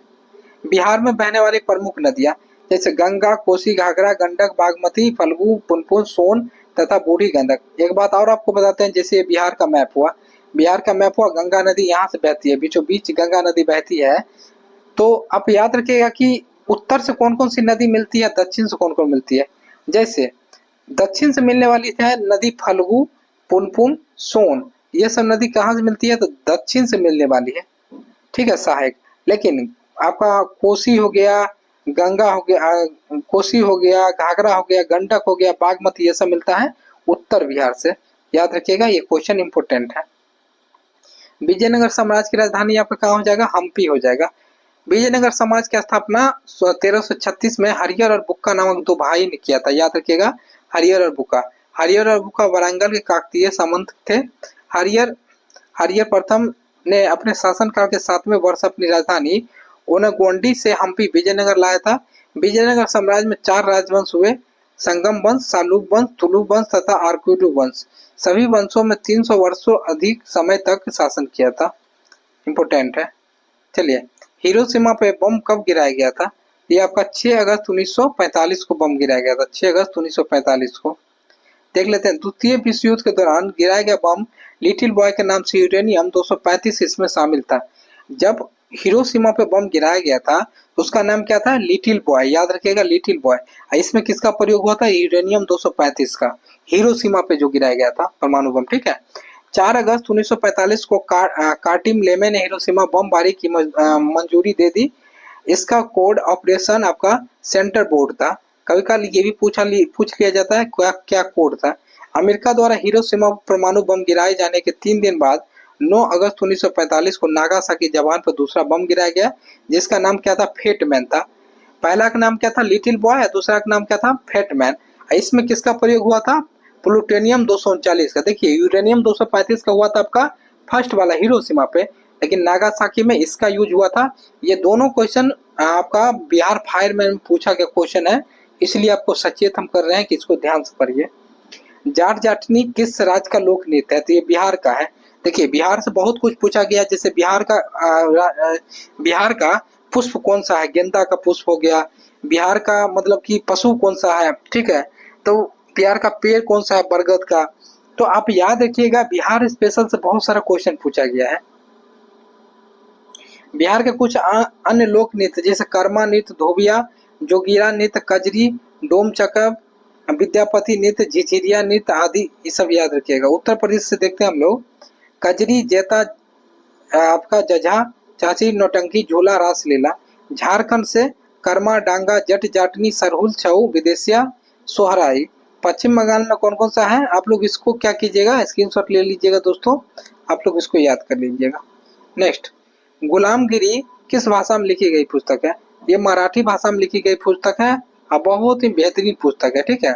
बिहार में बहने वाली प्रमुख नदियां जैसे गंगा, कोसी, घाघरा, गंडक, बागमती, फल्गु, पुनपुन, सोन तथा बूढ़ी गंडक। एक बात और आपको बताते हैं, जैसे बिहार का मैप हुआ, गंगा नदी यहाँ से बहती है, बीचों बीच गंगा नदी बहती है। तो आप याद रखिएगा कि उत्तर से कौन कौन सी नदी मिलती है, दक्षिण से कौन कौन मिलती है। जैसे दक्षिण से मिलने वाली है नदी फल्गु, पुनपुन, सोन, ये सब नदी कहाँ से मिलती है, तो दक्षिण से मिलने वाली है, ठीक है, सहायक। लेकिन आपका कोसी हो गया, गंगा हो गया, कोसी हो गया, घाघरा हो गया, गंडक हो गया, बागमती, ये सब मिलता है उत्तर बिहार से। याद रखिएगा, ये क्वेश्चन इंपोर्टेंट है। विजयनगर साम्राज्य की राजधानी आपका कहाँ हो जाएगा, हम्पी हो जाएगा। विजयनगर समाज की स्थापना 1336 में हरियर और बुक्का नामक दो भाई ने किया था। याद रखिएगा, हरियर और बुक्का। हरियर और बुक्का वारंगल के काकतीय सामंत थे। हरियर हरियर प्रथम ने अपने शासनकाल के 7वें वर्ष अपनी राजधानी ओनागोंडी से हम्पी विजयनगर लाया था। विजयनगर साम्राज्य में 4 राजवंश हुए, संगम वंश, सालुब वंश, तुलुक वंश तथा आर्क्यूटू वंश। सभी वंशों में 300 वर्षों अधिक समय तक शासन किया था। इंपोर्टेंट है। चलिए, हिरोशिमा पे बम कब गिराया गया था, ये आपका 6 अगस्त 1945 को बम गिराया गया था, 6 अगस्त 1945 को। देख लेते हैं, द्वितीय विश्व युद्ध के दौरान गिराया गया बम लिटिल बॉय के नाम से यूरेनियम 235 इसमें शामिल था। जब हिरोशिमा पे बम गिराया गया था तो उसका नाम क्या था, लिटिल बॉय। याद रखिएगा, लिटिल बॉय। इसमें किसका प्रयोग हुआ था, यूरेनियम 235 का, हिरोशिमा पे जो गिराया गया था परमाणु बम, ठीक है। 4 अगस्त 1945 को कार्टिम लेमे ने हिरोशिमा बमबारी की मंजूरी दे दी। इसका कोड ऑपरेशन आपका सेंटर बोर्ड था। कभी कभी ये भी पूछ लिया जाता है क्या क्या कोड था। अमेरिका द्वारा हिरोशिमा परमाणु बम गिराए जाने के 3 दिन बाद 9 अगस्त 1945 को नागासाकी जापान पर दूसरा बम गिराया गया, जिसका नाम क्या था, फेटमैन था। पहला का नाम क्या था, लिटिल बॉय, दूसरा का नाम क्या था, फेटमैन। इसमें किसका प्रयोग हुआ था, प्लूटोनियम 239 का। देखिए, यूरेनियम 235 का हुआ था आपका फर्स्ट वाला हिरोशिमा पे, लेकिन नागासाकी में इसका यूज हुआ था। ये दोनों क्वेश्चन आपका बिहार फायर में पूछा गया क्वेश्चन है, इसलिए आपको सचेत हम कर रहे हैं कि इसको ध्यान से पढ़िए। जाट जाटनी किस राज्य का लोक नृत्य है, तो ये बिहार का है। देखिए, बिहार से बहुत कुछ पूछा गया, जैसे बिहार का पुष्प कौन सा है, गेंदा का पुष्प हो गया। बिहार का मतलब कि पशु कौन सा है, ठीक है। तो बिहार का पेड़ कौन सा है, बरगद का। तो आप याद रखिएगा, बिहार स्पेशल से बहुत सारा क्वेश्चन पूछा गया है। बिहार के कुछ अन्य लोक नृत्य जैसे कर्मा नृत्य, धोबिया, जोगीरा नृत्य, कजरी, डोम चकब, विद्यापति नृत्य, झिझिरिया नृत्य आदि, ये सब याद रखिएगा। उत्तर प्रदेश से देखते हैं हम लोग, कजरी, जैता, आपका जझा, चाची, नौटंकी, झूला, रासलीला। झारखंड से कर्मा, डांगा, जट जाटनी, सरहुल, छऊ, विदेशिया, सोहराई। पश्चिम बंगाल में कौन कौन सा है, आप लोग इसको क्या कीजिएगा, स्क्रीनशॉट ले लीजिएगा दोस्तों, आप लोग इसको याद कर लीजिएगा। नेक्स्ट, गुलामगिरी किस भाषा में लिखी गई पुस्तक है, ये मराठी भाषा में लिखी गई पुस्तक है और बहुत ही बेहतरीन पुस्तक है, ठीक है।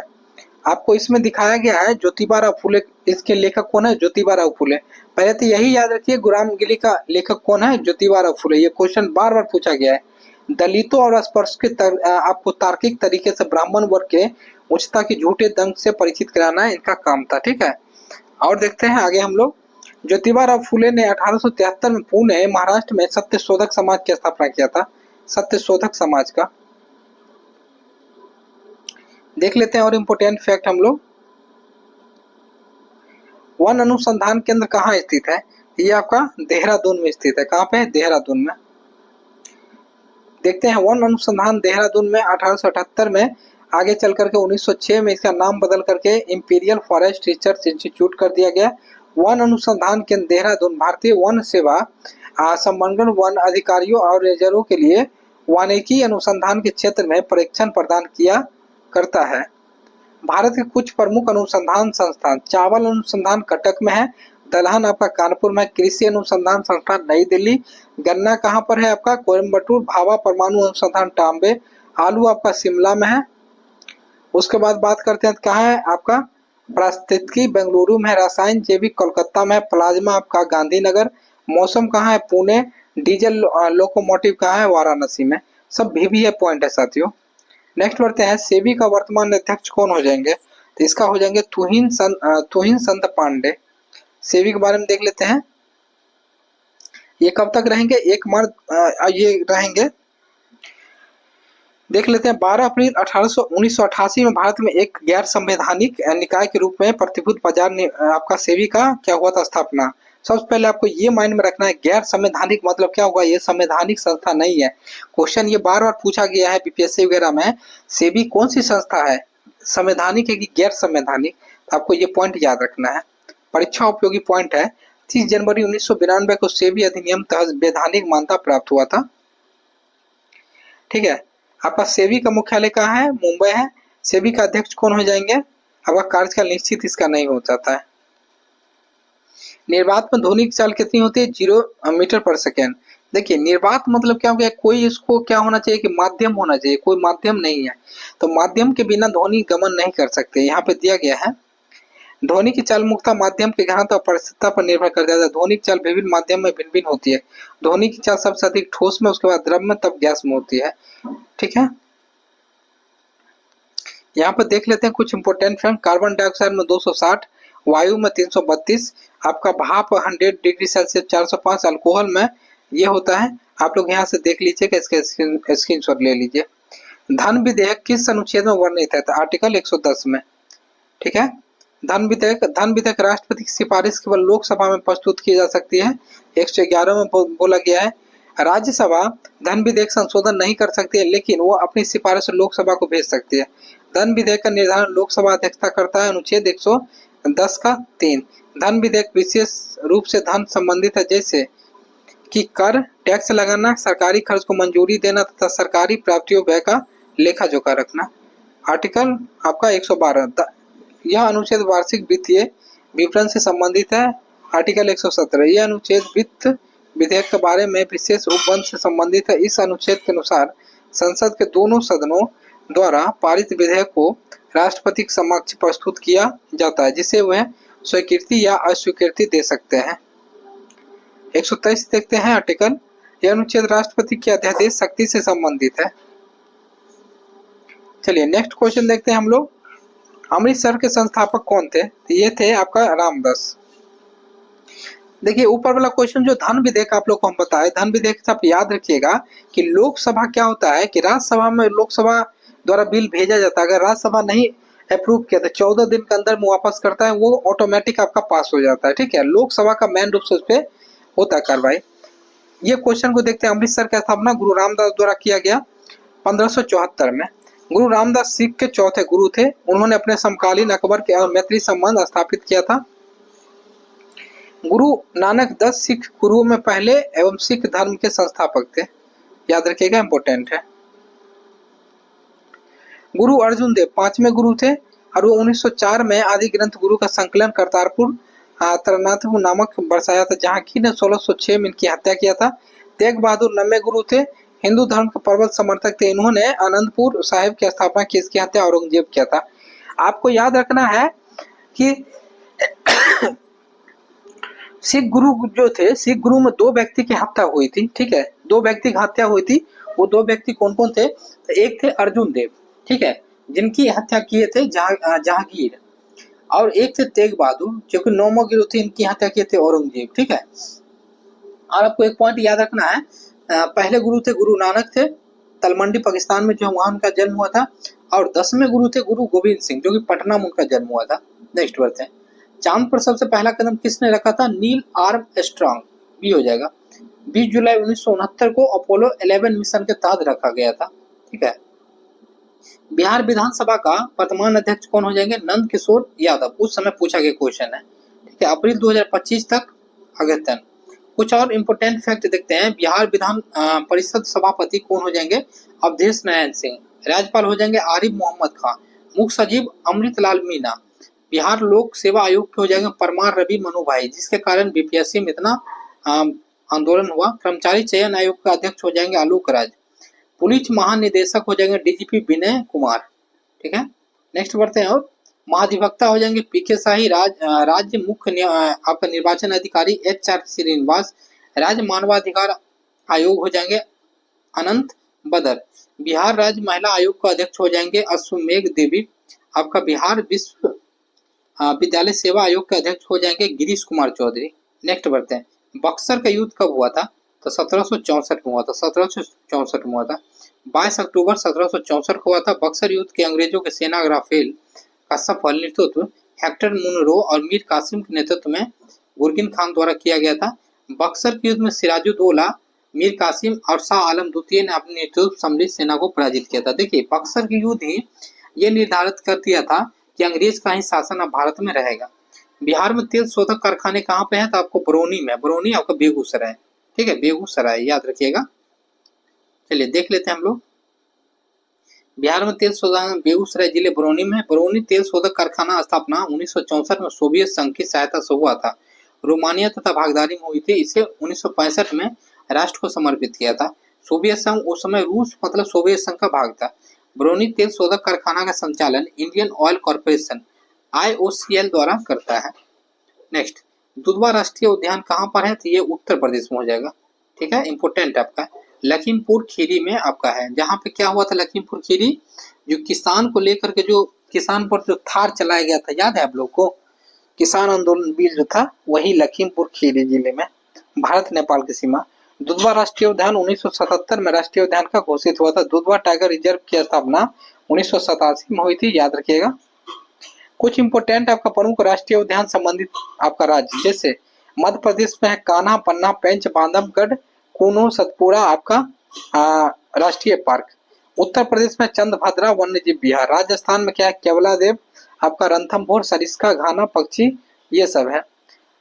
आपको इसमें दिखाया गया है ज्योतिबा राव फुले, इसके लेखक कौन है, ज्योतिबा राव फुले। पहले तो यही याद रखिए, गुलामगिरी का लेखक कौन है, ज्योतिबा राव फुले। ये क्वेश्चन बार बार पूछा गया है। दलितों और अस्पृश्य आपको तार्किक तरीके से ब्राह्मण वर्ग के उच्चता की झूठे दंग से परिचित कराना है इनका काम था, ठीक है। और देखते हैं आगे हम लोग, ज्योतिबा राव फुले ने 1873 में पुणे महाराष्ट्र में सत्यशोधक समाज की स्थापना किया था। सत्यशोधक समाज का देख लेते हैं। और इम्पोर्टेंट फैक्ट हम लोग, वन अनुसंधान केंद्र कहाँ स्थित है, ये आपका देहरादून में स्थित है। कहाँ पे है, देहरादून में। देखते हैं, वन अनुसंधान देहरादून में 1878 में, आगे चल करके 1906 में इसका नाम बदल करके इंपीरियल फॉरेस्ट रिसर्च इंस्टीट्यूट कर दिया गया। वन अनुसंधान केंद्र देहरादून भारतीय वन सेवा संबंधन वन अधिकारियों और रेंजरों के लिए वानिकी अनुसंधान के क्षेत्र में प्रशिक्षण प्रदान किया करता है। भारत के कुछ प्रमुख अनुसंधान संस्थान, चावल अनुसंधान कटक में है, दलहन आपका कानपुर में, कृषि अनुसंधान संस्थान नई दिल्ली, गन्ना कहाँ पर है आपका कोयम्बटूर, भाभा परमाणु अनुसंधान टाम्बे, आलू आपका शिमला में है। उसके बाद बात करते हैं कहाँ है आपका, पारिस्थितिकी बेंगलुरु में है, रसायन जैविक कोलकाता में, प्लाज्मा आपका गांधीनगर, मौसम कहाँ है पुणे, डीजल लोकोमोटिव कहाँ है वाराणसी में। सब भी है पॉइंट है साथियों। नेक्स्ट बढ़ते हैं, सेबी का वर्तमान अध्यक्ष कौन हो जाएंगे, तो इसका हो जाएंगे तुहिन संत पांडे। सेबी के बारे में देख लेते हैं, ये कब तक रहेंगे, 1 मार्च ये रहेंगे। देख लेते हैं, 12 अप्रैल 1988 में भारत में एक गैर संवैधानिक निकाय के रूप में प्रतिभूति बाजार ने आपका सेबी का क्या हुआ था स्थापना। सबसे पहले आपको ये माइंड में रखना है, गैर संवैधानिक मतलब क्या होगा, ये संवैधानिक संस्था नहीं है। क्वेश्चन ये बार बार पूछा गया है बीपीएससी वगैरह में, सेबी कौन सी संस्था है, संवैधानिक है कि गैर संवैधानिक, तो आपको ये पॉइंट याद रखना है। परीक्षा उपयोगी पॉइंट है, 30 जनवरी 1992 को सेबी अधिनियम तहत वैधानिक मान्यता प्राप्त हुआ था। ठीक है, आपका सेबी का मुख्यालय कहाँ है, मुंबई है। सेबी का अध्यक्ष कौन हो जाएंगे, आपका कार्यकाल निश्चित इसका नहीं हो जाता है। निर्वात में ध्वनि की चाल कितनी होती है, 0 मीटर पर सेकेंड। देखिए निर्वात मतलब क्या हो गया, कोई इसको क्या होना चाहिए कि माध्यम होना चाहिए, कोई माध्यम नहीं है, तो माध्यम के बिना ध्वनि गमन नहीं कर सकते। यहाँ पे दिया गया है ध्वनि की चाल मुख्यतः माध्यम की घनत्व और परिस्थिति पर निर्भर करता है। ध्वनि की चाल विभिन्न माध्यम में भिन्न भिन्न होती है। ध्वनि की चाल सबसे अधिक ठोस में, उसके बाद द्रव में, तब गैस में होती है। ठीक है, यहाँ पर देख लेते हैं कुछ इंपोर्टेंट फैक्ट। कार्बन डाइऑक्साइड में 260, वायु में 332, आपका भाप 100 डिग्री सेल्सियस 405, अल्कोहल में ये होता है, आप लोग यहाँ से देख लीजिएगा, इसके स्क्रीनशॉट ले लीजिए। धन विधेयक किस अनुच्छेद में वर्णित है, तो आर्टिकल 110 में। ठीक है, धन विधेयक राष्ट्रपति की सिफारिश केवल लोकसभा में प्रस्तुत की जा सकती है, 111 में बोला गया है। राज्यसभा धन विधेयक संशोधन नहीं कर सकती है, लेकिन वो अपनी सिफारिश लोकसभा को भेज सकती है। धन विधेयक का निर्धारण लोकसभा अध्यक्षता करता है, अनुच्छेद 110 का 3। धन विधेयक विशेष रूप से धन संबंधित है, जैसे कि कर, टैक्स लगाना, सरकारी खर्च को मंजूरी देना तथा सरकारी प्राप्तियों व्यय का लेखा जोखा रखना। आर्टिकल आपका 112, यह अनुच्छेद वार्षिक वित्तीय विवरण से संबंधित है। आर्टिकल 117, यह अनुच्छेद वित्त विधेयक के बारे में विशेष उपबंध से संबंधित है। इस अनुच्छेद के अनुसार संसद के दोनों सदनों द्वारा पारित विधेयक को राष्ट्रपति के समक्ष प्रस्तुत किया जाता है, जिसे वह स्वीकृति या अस्वीकृति दे सकते हैं। 123 देखते हैं आर्टिकल, यह अनुच्छेद राष्ट्रपति की अध्यादेश शक्ति से संबंधित है। चलिए नेक्स्ट क्वेश्चन देखते हैं हम लोग। अमृतसर के संस्थापक कौन थे, ये थे आपका रामदास। देखिए ऊपर वाला क्वेश्चन जो धन विधेयक आप लोग को हम बताए, धन विधेयक से आप याद रखिएगा कि लोकसभा क्या होता है कि राज्यसभा में लोकसभा द्वारा बिल भेजा जाता है, अगर राज्यसभा नहीं अप्रूव किया तो 14 दिन के अंदर में वापस करता है, वो ऑटोमेटिक आपका पास हो जाता है। ठीक है, लोकसभा का मेन रूप से उस पर होता है कार्रवाई। ये क्वेश्चन को देखते हैं, अमृतसर का स्थापना गुरु रामदास द्वारा किया गया 1574 में। गुरु रामदास सिख के चौथे गुरु थे, उन्होंने अपने समकालीन अकबर के मैत्री संबंध स्थापित किया था। गुरु नानक 10 सिख गुरुओं में पहले एवं सिख धर्म के संस्थापक थे, याद रखिएगा, इंपोर्टेंट है। गुरु अर्जुन देव 5वें गुरु थे और वो 1904 में आदि ग्रंथ गुरु का संकलन करतारपुर तरनाथपुर नामक बरसाया था, जहांगीर ने 1606 में इनकी हत्या किया था। तेग बहादुर 9वें गुरु थे, हिंदू धर्म के प्रबल समर्थक थे, इन्होंने आनंदपुर साहिब की स्थापना की, इसकी हत्या औरंगजेब किया था। आपको याद रखना है कि सिख गुरु जो थे, सिख गुरु में 2 व्यक्ति की हत्या हुई थी। ठीक है, 2 व्यक्ति की हत्या हुई थी, वो 2 व्यक्ति कौन कौन थे, तो एक थे अर्जुन देव, ठीक है, जिनकी हत्या किए थे जहांगीर, और एक थे तेग बहादुर, जो कि 9वें गुरु थे, इनकी हत्या किए थे औरंगजेब। ठीक है, और आपको एक पॉइंट याद रखना है, पहले गुरु थे गुरु नानक थे, तलमंडी पाकिस्तान में जो वहां उनका जन्म हुआ था, और 10वें गुरु थे गुरु गोविंद सिंह, जो कि पटना में उनका जन्म हुआ था। नेक्स्ट बढ़ते हैं, चांद पर सबसे पहला कदम किसने रखा था, नील आर्मस्ट्रांग, बी हो जाएगा। 20 जुलाई 1969 को अपोलो 11 मिशन के तहत रखा गया था। ठीक है, बिहार विधानसभा का वर्तमान अध्यक्ष कौन हो जाएंगे, नंद किशोर यादव, उस समय पूछा गया क्वेश्चन है। ठीक है, अप्रैल 2025 तक अगस्त्यन। कुछ और इम्पोर्टेंट फैक्ट देखते हैं, बिहार विधान परिषद सभापति कौन हो जाएंगे, अवधेश नारायण सिंह। राज्यपाल हो जाएंगे आरिफ मोहम्मद खान। मुख्य सचिव अमृतलाल मीना। बिहार लोक सेवा आयोग के हो जाएंगे परमार रवि मनु भाई, जिसके कारण बीपीएससी में इतना आंदोलन हुआ। कर्मचारी चयन आयोग का अध्यक्ष हो जाएंगे आलोक राज। पुलिस महानिदेशक हो जाएंगे डीजीपी विनय कुमार। ठीक है, नेक्स्ट बढ़ते हैं, और महाधिवक्ता हो जाएंगे पीके शाही। राज्य मुख्य आपका निर्वाचन अधिकारी HR श्रीनिवास। राज्य मानवाधिकार आयोग हो जाएंगे अनंत बदर। बिहार राज्य महिला आयोग का अध्यक्ष हो जाएंगे अश्वमेघ देवी। आपका बिहार विश्व विद्यालय सेवा आयोग के अध्यक्ष हो जाएंगे गिरीश कुमार चौधरी। नेक्स्ट बढ़ते हैं, बक्सर का युद्ध कब हुआ था, तो 1764 में हुआ था, 1764 में हुआ था। 22 अक्टूबर 1764 को हुआ था। बक्सर युद्ध के अंग्रेजों के सेना राफेल का सफल नेतृत्व हेक्टर मुनरो और मीर कासिम के नेतृत्व में गुरगिन खान द्वारा किया गया था। बक्सर के युद्ध में सिराजुद्दौला, मीर कासिम और शाह आलम द्वितीय ने अपनी नेतृत्व सम्मिलित सेना को पराजित किया था। देखिए बक्सर के युद्ध ही ये निर्धारित कर दिया था कि अंग्रेज का ही शासन अब भारत में रहेगा। बिहार में तेल शोधक कारखाने कहाँ पे हैं? तो आपको बरौनी में, बरौनी आपका बेगूसराय, ठीक है, बेगूसराय याद रखिएगा। चलिए देख लेते हैं हम लोग। बिहार में तेल शोधक बेगूसराय जिले बरौनी में। बरौनी तेल शोधक कारखाना स्थापना 1964 में सोवियत संघ की सहायता से हुआ था। रोमानिया तथा भागीदारी में हुई थी। इसे 1965 में राष्ट्र को समर्पित किया था। सोवियत संघ उस समय रूस मतलब सोवियत संघ का भाग था। बरौनी तेल शोधक कारखाना का संचालन इंडियन ऑयल कॉर्पोरेशन IOCL द्वारा करता है। नेक्स्ट, दुधवा राष्ट्रीय उद्यान कहाँ पर है? तो ये उत्तर प्रदेश में हो जाएगा, ठीक है, इंपोर्टेंट आपका लखीमपुर खीरी में आपका है। जहाँ पे क्या हुआ था लखीमपुर खीरी, जो किसान को लेकर के जो किसान पर जो थार चलाया गया था, याद है आप लोग को? किसान आंदोलन भी जो था वही लखीमपुर खीरी जिले में, भारत नेपाल की सीमा। दुधवा राष्ट्रीय उद्यान 1977 में राष्ट्रीय उद्यान का घोषित हुआ था। दुधवा टाइगर रिजर्व की स्थापना 1987 में हुई थी, याद रखिएगा। कुछ इंपोर्टेंट आपका प्रमुख राष्ट्रीय उद्यान संबंधित आपका राज्य, जैसे मध्य प्रदेश में है कान्हा, पन्ना, पेंच, बांधवगढ़, कूनो, सतपुड़ा आपका राष्ट्रीय पार्क। उत्तर प्रदेश में चंदभद्रा वन्य जीव विहार। राजस्थान में क्या है? केवलादेव आपका, रणथंभौर, सरिस्का, घाना पक्षी, ये सब है।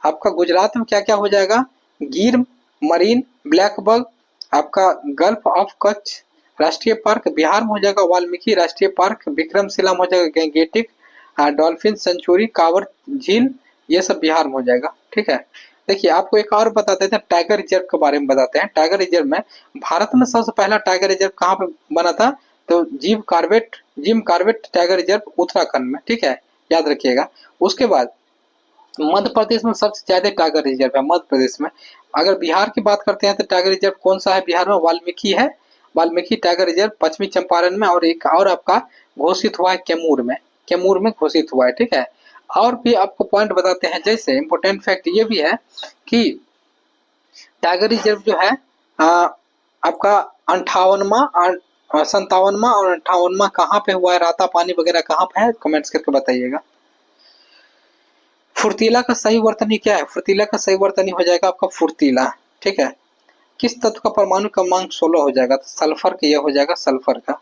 आपका गुजरात में क्या क्या हो जाएगा? गिर मरीन, ब्लैक बग, आपका गल्फ ऑफ कच्छ राष्ट्रीय पार्क। बिहार में हो जाएगा वाल्मीकि राष्ट्रीय पार्क। विक्रमशिला में हो जाएगा गैंगेटिक, डॉल्फिन सेंचुरी, कांवर झील, ये सब बिहार में हो जाएगा, ठीक है। देखिए आपको एक और बताते थे टाइगर रिजर्व के बारे में बताते हैं। टाइगर रिजर्व में भारत में सबसे पहला टाइगर रिजर्व कहाँ पे बना था? तो Jim Corbett tiger reserve Uttarakhand में, ठीक है, याद रखिएगा। उसके बाद मध्य प्रदेश में सबसे ज्यादा टाइगर रिजर्व है, मध्य प्रदेश में। अगर बिहार की बात करते हैं तो टाइगर रिजर्व कौन सा है बिहार में? वाल्मीकि है, वाल्मीकि टाइगर रिजर्व पश्चिमी चंपारण में, और एक और आपका घोषित हुआ है कैमूर में घोषित हुआ है, ठीक है। और भी आपको पॉइंट बताते हैं, जैसे इंपोर्टेंट फैक्ट ये भी है कि टाइगर रिजर्व जो है आपका 57वां और 58वां कहाँ पे हुआ है? राता पानी वगैरह कहाँ पे है? कमेंट्स करके बताइएगा। फुर्तीला का सही वर्तनी क्या है? फुर्तीला का सही वर्तनी हो जाएगा आपका फुर्तीला, ठीक है। किस तत्व का परमाणु क्रमांक 16 हो जाएगा? तो सल्फर का यह हो जाएगा, सल्फर का।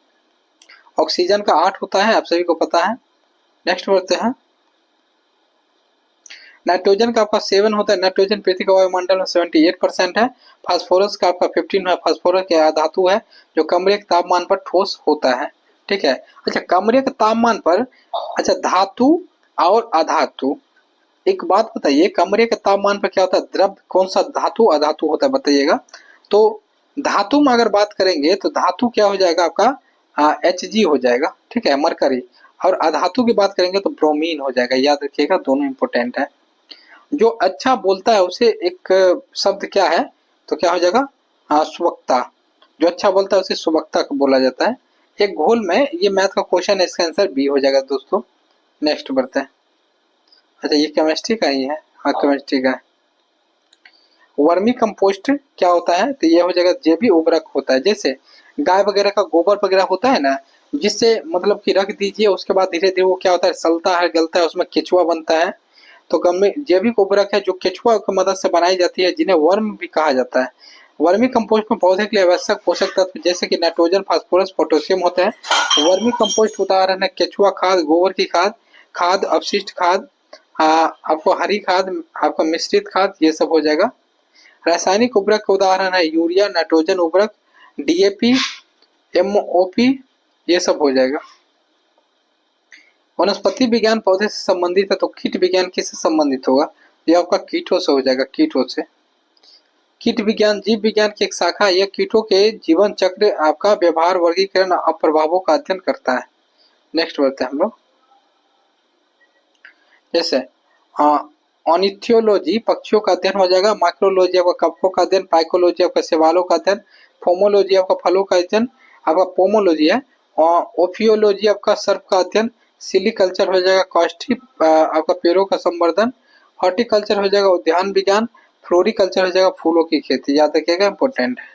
ऑक्सीजन का 8 होता है, आप सभी को पता है। नेक्स्ट बढ़ते हैं। नाइट्रोजन का आपका 7 होता है। नाइट्रोजन पृथ्वी का वायुमंडल में 78% है। फास्फोरस का आपका 15 है। फास्फोरस के धातु है जो कमरे के तापमान पर ठोस होता है, ठीक है। अच्छा, कमरे के तापमान पर, अच्छा, धातु और अधातु, एक बात बताइए, कमरे के तापमान पर क्या होता है? द्रव कौन सा धातु अधातु होता है बताइएगा। तो धातु में अगर बात करेंगे तो धातु क्या हो जाएगा आपका? Hg हो जाएगा, ठीक है, मरकरी। और अधातु की बात करेंगे तो ब्रोमीन हो जाएगा, याद रखिएगा, दोनों इंपोर्टेंट है। जो अच्छा बोलता है उसे एक शब्द क्या है? तो क्या हो जाएगा? सुवक्ता। जो अच्छा बोलता है उसे सुवक्ता बोला जाता है। एक घोल में, ये मैथ का क्वेश्चन है, इसका आंसर बी हो जाएगा दोस्तों। नेक्स्ट बढ़ते हैं। अच्छा, ये केमिस्ट्री का ही है, हाँ केमिस्ट्री का है। वर्मी कंपोस्ट क्या होता है? तो ये हो जाएगा जैविक उर्वरक होता है। जैसे गाय वगैरह का गोबर वगैरह होता है ना, जिससे मतलब कि रख दीजिए, उसके बाद धीरे धीरे वो क्या होता है? सलता है, गलता है, उसमें केचुआ बनता है। तो जैविक उर्वरक है जो केचुआ की मदद से बनाई जाती है, जिन्हें वर्म भी कहा जाता है। वर्मी कंपोस्ट में पौधे के लिए आवश्यक पोषक तत्व जैसे कि नाइट्रोजन, फास्फोरस, पोटेशियम होते हैं। वर्मी कंपोस्ट उदाहरण है केचुआ खाद, गोबर की खाद, अपशिष्ट खाद, आपको हरी खाद, आपका मिश्रित खाद, ये सब हो जाएगा। रासायनिक उर्वरक के उदाहरण है यूरिया, नाइट्रोजन उर्वरक, DAP, MOP, ये सब हो जाएगा। वनस्पति विज्ञान पौधे से संबंधित है, तो कीट विज्ञान किससे संबंधित होगा? यह आपका कीटों से हो जाएगा, कीटों से। कीट विज्ञान जीव विज्ञान की एक शाखा, यह कीटों के जीवन चक्र, आपका व्यवहार, वर्गीकरण और प्रभावों का अध्ययन करता है। नेक्स्ट बढ़ते हैं हम लोग। जैसे ऑर्निथोलॉजी पक्षियों का अध्ययन हो जाएगा। माइक्रोलॉजी आपका कवकों का अध्ययन। पाइकोलॉजी आपका शैवालों का अध्ययन। फोमोलॉजी आपका फलों का अध्ययन, आपका पोमोलॉजी है। ओफियोलॉजी आपका सर्प का अध्ययन। सिलीकल्चर हो जाएगा काष्ठी, आपका पेड़ों का संवर्धन। हॉर्टिकल्चर हो जाएगा उद्यान विज्ञान। फ्लोरिकल्चर हो जाएगा फूलों की खेती, याद रखिएगा, इंपोर्टेंट है।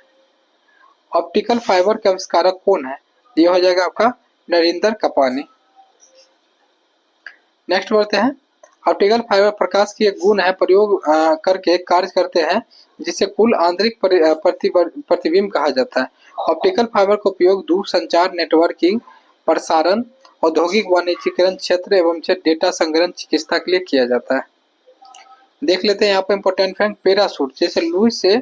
ऑप्टिकल फाइबर के आविष्कारक कौन है? ये हो जाएगा आपका नरेंद्र कपानी। नेक्स्ट बढ़ते हैं। ऑप्टिकल फाइबर प्रकाश की एक गुण है, प्रयोग करके कार्य करते हैं, जिसे कुल आंतरिक प्रतिबिंब कहा जाता है। ऑप्टिकल फाइबर का उपयोग दूर संचार, नेटवर्किंग, प्रसारण, औद्योगिक वाणिज्यिकरण क्षेत्र एवं डेटा संग्रहण चिकित्सा के लिए किया जाता है। देख लेते हैं यहाँ पे इंपॉर्टेंट फैक्ट, पैराशूट जैसे लुईस से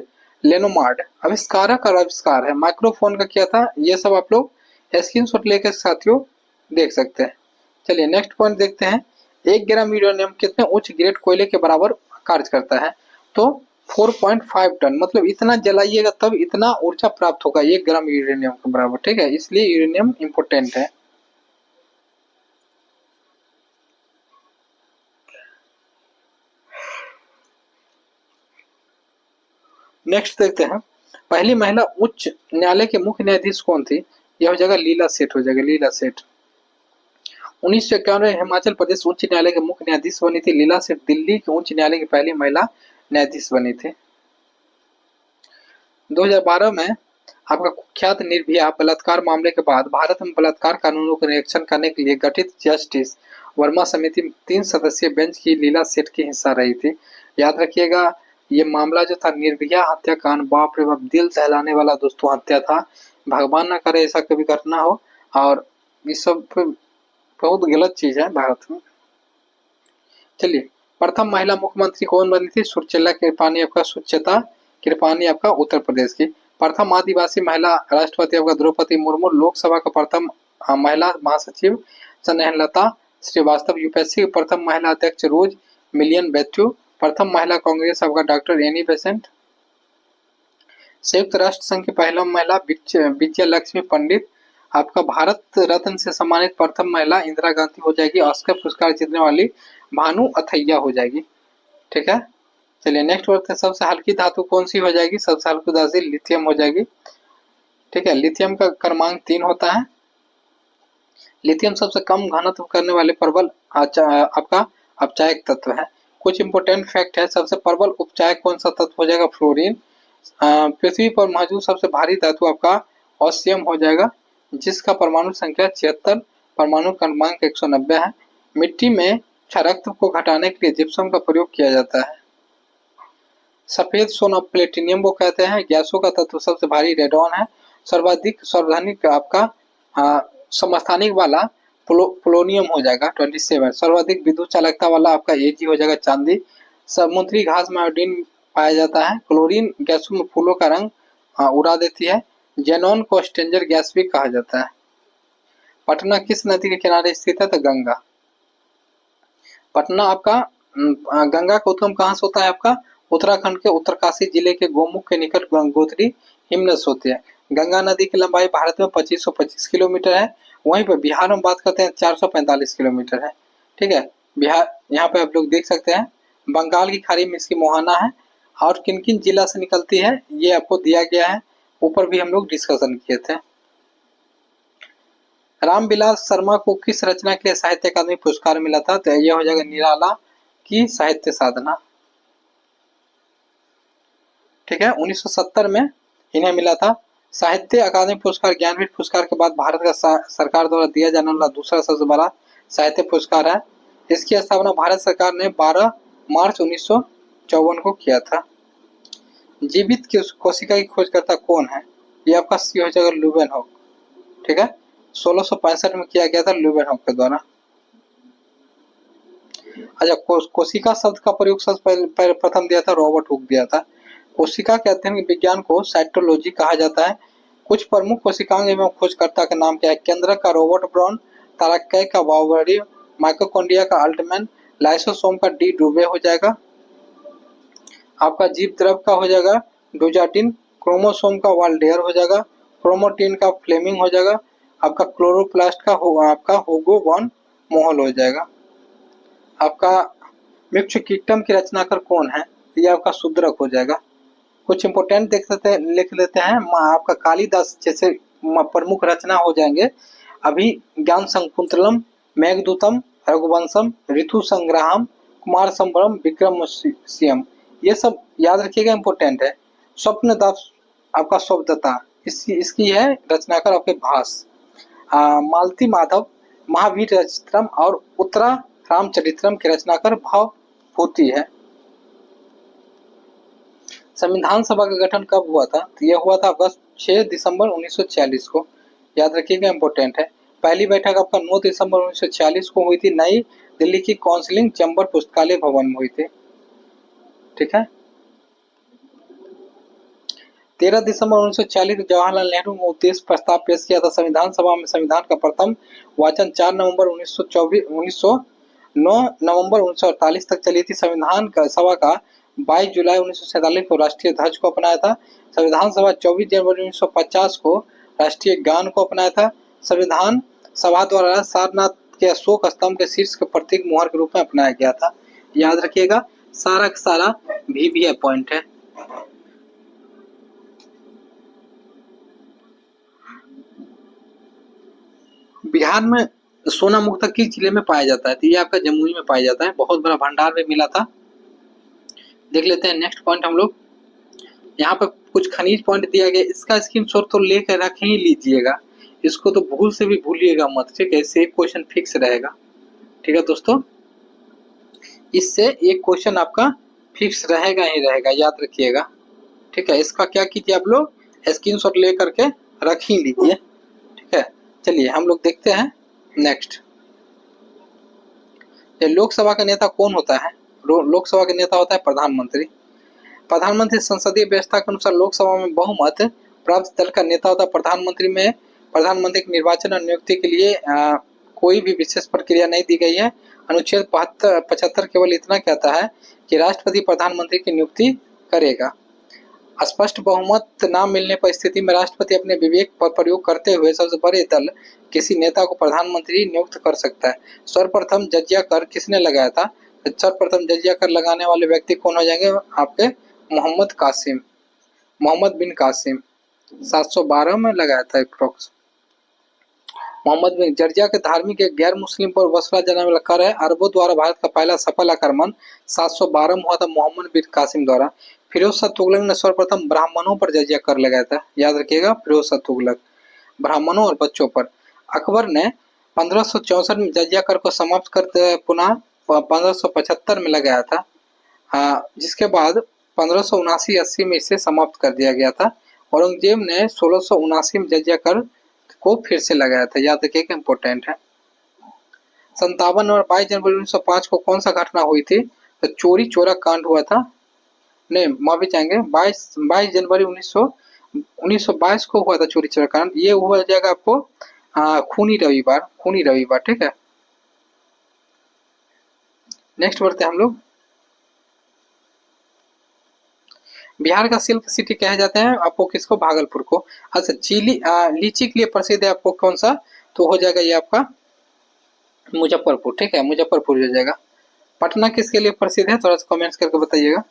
लेनोमार्ड आविष्कारक और आविष्कार है। माइक्रोफोन का क्या था, ये सब आप लोग स्क्रीनशॉट लेकर साथियों देख सकते हैं। चलिए नेक्स्ट पॉइंट देखते हैं। 1 ग्राम यूरेनियम कितने उच्च ग्रेड कोयले के बराबर कार्य करता है, तो 4.5 टन, मतलब इतना जलाइएगा तब इतना ऊर्जा प्राप्त होगा 1 ग्राम यूरेनियम के बराबर, ठीक है, इसलिए यूरेनियम इंपॉर्टेंट है। नेक्स्ट देखते हैं, पहली महिला उच्च न्यायालय के मुख्य न्यायाधीश कौन थी, यह हो जाएगा लीला सेठ, हो जाएगा लीला सेठ। 1951 में हिमाचल प्रदेश उच्च न्यायालय के मुख्य न्यायाधीश बनी थी लीला सेठ, दिल्ली के उच्च न्यायालय की पहली महिला न्यायाधीश बनी थी। 2012 में आपका कुख्यात निर्भया बलात्कार मामले के बाद भारत में बलात्कार कानूनों का निरीक्षण करने के लिए गठित जस्टिस वर्मा समिति में 3 सदस्यीय बेंच की लीला सेठ की हिस्सा रही थी। याद रखिएगा ये मामला जो था निर्भया हत्याकांड, बाप रे बाप, दिल दहलाने वाला दोस्तों हत्या था। भगवान ना करे ऐसा कभी घटना हो, और ये सब बहुत गलत चीज है भारत में। चलिए, प्रथम महिला मुख्यमंत्री कौन बनी थी, सुचेता कृपानी, आपका सुचेता कृपानी आपका उत्तर प्रदेश की। प्रथम आदिवासी महिला राष्ट्रपति आपका द्रौपदी मुर्मू। लोकसभा का प्रथम महिला महासचिव स्नेहलता श्रीवास्तव। यूपीएससी की प्रथम महिला अध्यक्ष रोज मिलियन बैथ्यू। प्रथम महिला कांग्रेस आपका डॉक्टर एनी बेसेंट। संयुक्त राष्ट्र संघ की पहला महिला विजया लक्ष्मी पंडित। आपका भारत रत्न से सम्मानित प्रथम महिला इंदिरा गांधी हो जाएगी। ऑस्कर पुरस्कार जीतने वाली भानु अथैया हो जाएगी, ठीक है। चलिए नेक्स्ट बढ़ते हैं, सबसे हल्की धातु कौन सी हो जाएगी, सबसे हल्की धातु लिथियम हो जाएगी, ठीक है। लिथियम का क्रमांक 3 होता है। लिथियम सबसे कम घनत्व करने वाले प्रबल आपका अपचायक तत्व है। कुछ इंपोर्टेंट फैक्ट है, सबसे प्रबल उपचायक कौन सा तत्व हो जाएगा, फ्लोरीन। पृथ्वी पर मौजूद सबसे भारी धातु आपका ऑस्मियम हो जाएगा, जिसका परमाणु संख्या 76, परमाणु क्रमांक 190 है। मिट्टी में क्षारत्व को घटाने के लिए जिप्सम का प्रयोग किया जाता है। सफेद सोना प्लेटिनियम को कहते हैं। गैसों का तत्व सबसे भारी रेडॉन है। सर्वाधिक सार्वधानिक आपका समस्थानिक वाला पोलोनियम हो जाएगा 27। सर्वाधिक विद्युत चालकता वाला आपका एजी हो जाएगा चांदी। समुद्री घास में आयोडीन पाया जाता है। क्लोरीन गैसों में फूलों का रंग उड़ा देती है। जेनॉन को स्ट्रेंजर गैस भी कहा जाता है। पटना किस नदी के किनारे स्थित है, तो गंगा। पटना आपका गंगा का उद्गम कहाँ से होता है, आपका उत्तराखंड के उत्तरकाशी जिले के गोमुख के निकट गंगोत्री हिमनस होती है। गंगा नदी की लंबाई भारत में 2525 किलोमीटर है। वहीं पर बिहार में बात करते हैं 445 किलोमीटर है, ठीक है। बिहार यहाँ पे आप लोग देख सकते हैं। बंगाल की खाड़ी में इसकी मुहाना है। और किन किन जिला से निकलती है ये आपको दिया गया है, ऊपर भी हम लोग डिस्कशन किए थे। रामविलास शर्मा को किस रचना के साहित्य अकादमी पुरस्कार मिला था, तो यह हो जाएगा निराला की साहित्य साधना, ठीक है। 1970 में इन्हें मिला था। साहित्य अकादमी पुरस्कार ज्ञानपीठ पुरस्कार के बाद भारत का सरकार द्वारा दिया जाने वाला दूसरा सबसे बड़ा साहित्य पुरस्कार है। इसकी स्थापना भारत सरकार ने 12 मार्च 1954 को किया था। जीवित कोशिका की खोजकर्ता कौन है, ये आपका सी हो जाएगा लुवेनहॉक, ठीक है। 1665 में किया गया था लुवेनहॉक के द्वारा। अच्छा, कोशिका शब्द का प्रयोग सबसे प्रथम दिया था रॉबर्ट हुक दिया था। कोशिका के अध्ययन विज्ञान को साइटोलॉजी कहा जाता है। कुछ प्रमुख कोशिकांग एवं खोजकर्ता का नाम क्या है, केंद्रक का रॉबर्ट ब्राउन, तारकय का वावरी, माइटोकॉन्ड्रिया का अल्टमैन, लाइसोसोम का डी डुबे हो जाएगा। आपका जीव द्रव का हो जाएगा डोजाटिन, क्रोमोसोम का वाल्डेयर हो जाएगा, क्रोमोटिन का फ्लेमिंग हो जाएगा, आपका क्लोरोप्लास्ट का आपका होगो वन मोहल हो जाएगा। आपका मिक्ष कीटम की रचनाकार कौन है, ये आपका शूद्रक हो जाएगा। कुछ इंपोर्टेंट लिख लेते हैं। आपका कालिदास जैसे प्रमुख रचना हो जाएंगे अभिज्ञान शकुंतलम, मेघदूतम, रघुवंशम, ऋतु संग्राहम, कुमार संभरम, विक्रमोर्वशीयम, ये सब याद रखिएगा, इंपोर्टेंट है। स्वप्नदास आपका स्वप्नदत्ता, इसकी है रचनाकार आपके भास। मालती माधव, महावीर रचित्रम और उत्तरा रामचरित्रम की रचना कर भावभूति है। संविधान सभा का गठन कब हुआ था? तो यह हुआ था अगस्त 6 दिसंबर 1946 को। याद रखिएगा, इंपोर्टेंट है। पहली बैठक आपका 9 दिसंबर 1946 को हुई थी, नई दिल्ली की काउंसिलिंग चैम्बर पुस्तकालय भवन में हुई थी। ठीक है। 13 दिसंबर 1940 को जवाहरलाल नेहरू ने उद्देश्य प्रस्ताव पेश किया था संविधान सभा में। संविधान का प्रथम वाचन 4 नवंबर 9 नवंबर 1948 तक चली थी। संविधान का सभा का 22 जुलाई 1947 को राष्ट्रीय ध्वज को अपनाया था। संविधान सभा 24 जनवरी 1950 को राष्ट्रीय गान को अपनाया था। संविधान सभा द्वारा सारनाथ के अशोक स्तंभ के शीर्ष के प्रतीक मोहर के रूप में अपनाया गया था। याद रखिएगा, सारा का सारा भी पॉइंट है। बिहार में सोना मुख्यतः किस जिले में पाया जाता है? तो ये आपका जमुई में पाया जाता है। बहुत बड़ा भंडार में मिला था। देख लेते हैं नेक्स्ट पॉइंट हम लोग। यहाँ पर कुछ खनिज पॉइंट दिया गया, इसका स्क्रीनशॉट तो लेकर रख ही लीजिएगा, इसको तो भूल से भी भूलिएगा मत। ठीक है, इससे एक क्वेश्चन फिक्स रहेगा। ठीक है दोस्तों, इससे एक क्वेश्चन आपका फिक्स रहेगा ही रहेगा, याद रखिएगा। ठीक है, इसका क्या कीजिए आप लोग, स्क्रीनशॉट ले करके रख ही लीजिए। ठीक है, चलिए हम लोग देखते हैं नेक्स्ट। लोकसभा का नेता कौन होता है? लोकसभा का नेता होता है प्रधानमंत्री। प्रधानमंत्री संसदीय व्यवस्था के अनुसार लोकसभा में बहुमत प्राप्त दल का नेता होता है। प्रधानमंत्री में प्रधानमंत्री के निर्वाचन और नियुक्ति के लिए कोई भी विशेष प्रक्रिया नहीं दी गई है। अनुच्छेद 75 केवल इतना कहता है कि राष्ट्रपति प्रधानमंत्री की नियुक्ति करेगा। स्पष्ट बहुमत न मिलने पर स्थिति में राष्ट्रपति अपने विवेक पर प्रयोग करते हुए सबसे बड़े दल किसी नेता को प्रधानमंत्री नियुक्त कर सकता है। सर्वप्रथम जजिया कर किसने लगाया था? सर्वप्रथम जजिया कर लगाने वाले व्यक्ति कौन हो जाएंगे आपके? मोहम्मद बिन कासिम 712 में लगाया था अप्रोक्स। मोहम्मद बिन जर्जिया के धार्मिक एक गैर मुस्लिम पर वसुला जाने वाला कर है। अरबों द्वारा भारत का पहला सफल आक्रमण 712 में हुआ था मोहम्मद बिन कासिम द्वारा। फिरोज शाह तुगलक ने सर्वप्रथम ब्राह्मणों पर जजिया कर लगाया था। याद रखिएगा, फिरोज शाह तुगलक ब्राह्मणों और बच्चों पर। अकबर ने 1564 में जजिया कर को समाप्त कर पुनः 1575 में लगाया था, जिसके बाद 1579-80 में इसे समाप्त कर दिया गया था। औरंगजेब ने 1679 में जजिया कर को फिर से लगाया था। याद रखिएगा, इंपोर्टेंट है। 57 और 22 जनवरी 1905 को कौन सा घटना हुई थी? तो चोरी चोरा कांड हुआ था। नहीं, माफी चाहेंगे, 22 जनवरी 1922 को हुआ था चोरी चोरा कांड। ये हुआ जाएगा आपको खूनी रविवार। ठीक है, नेक्स्ट बढ़ते हैं हम लोग। बिहार का सिल्क सिटी कहे जाते हैं आपको किसको? भागलपुर को। अच्छा, लीची के लिए प्रसिद्ध है आपको कौन सा? तो हो जाएगा ये आपका मुजफ्फरपुर। ठीक है, मुजफ्फरपुर हो जाएगा। पटना किसके लिए प्रसिद्ध है? थोड़ा सा कमेंट्स करके बताइएगा।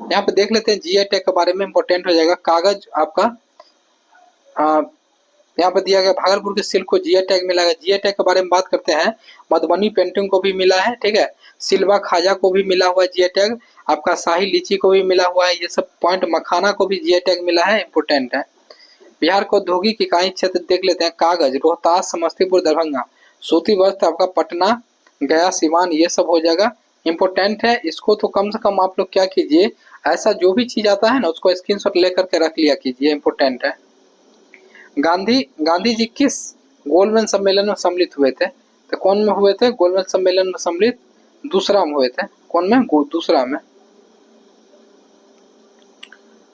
यहाँ पे देख लेते हैं जीआई टैग के बारे में, इंपोर्टेंट हो जाएगा। कागज आपका यहाँ पे दिया गया, भागलपुर के सिल्क को जीआई टैग मिला है। जीआई टैग के बारे में बात करते हैं, मधुबनी पेंटिंग को भी मिला है। ठीक है, सिल्वा खाजा को भी मिला हुआ है जीआई टैग, आपका शाही लीची को भी मिला हुआ है। ये सब पॉइंट, मखाना को भी जीआई टैग मिला है, इंपोर्टेंट है। बिहार को औद्योगिक इकाई क्षेत्र देख लेते हैं। कागज रोहतास, समस्तीपुर, दरभंगा। सूती वस्त्र आपका पटना, गया, सिवान, ये सब हो जाएगा, इंपोर्टेंट है। इसको तो कम से कम आप लोग क्या कीजिए, ऐसा जो भी चीज आता है ना उसको स्क्रीनशॉट लेकर के रख लिया कीजिए, इंपोर्टेंट है। गांधी जी किस गोलमेज सम्मेलन में सम्मिलित हुए थे? तो कौन में हुए थे? गोलमेज सम्मेलन में सम्मिलित दूसरा में हुए थे। कौन में? दूसरा में।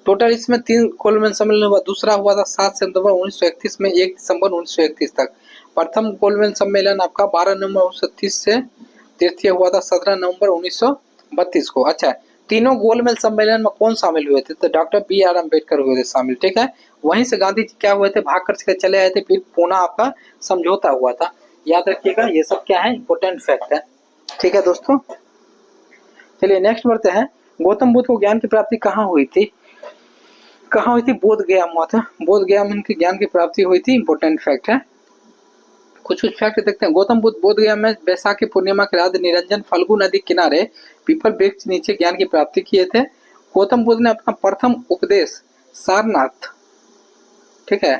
टोटल इसमें 3 गोलमेज सम्मेलन हुआ। दूसरा हुआ था 7 सितंबर 1931 में 1 दिसंबर 1931 तक। प्रथम गोलमेज सम्मेलन आपका 12 नवंबर 1930 से तृतीय हुआ था 17 नवंबर 1932 को। अच्छा, तीनों गोलमेज सम्मेलन में कौन शामिल हुए थे? तो डॉक्टर बी.आर. अम्बेडकर हुए थे शामिल। ठीक है, वहीं से गांधी जी क्या हुए थे? भाग कर चले आए थे। फिर पूना आपका समझौता हुआ था। याद रखिएगा, ये सब क्या है? इंपोर्टेंट फैक्ट है। ठीक है दोस्तों, चलिए नेक्स्ट बढ़ते हैं। गौतम बुद्ध को ज्ञान की प्राप्ति कहाँ हुई थी? कहाँ हुई थी? बोध गया में हुआ था। बोध गया में इनकी ज्ञान की प्राप्ति हुई थी, इंपोर्टेंट फैक्ट है। कुछ फैक्ट देखते हैं। गौतम बुद्ध बोध गया में बैसाखी पूर्णिमा के रात निरंजन फल्गु नदी किनारे पीपल वृक्ष नीचे ज्ञान की प्राप्ति किए थे। गौतम बुद्ध ने अपना प्रथम उपदेश सारनाथ, ठीक है,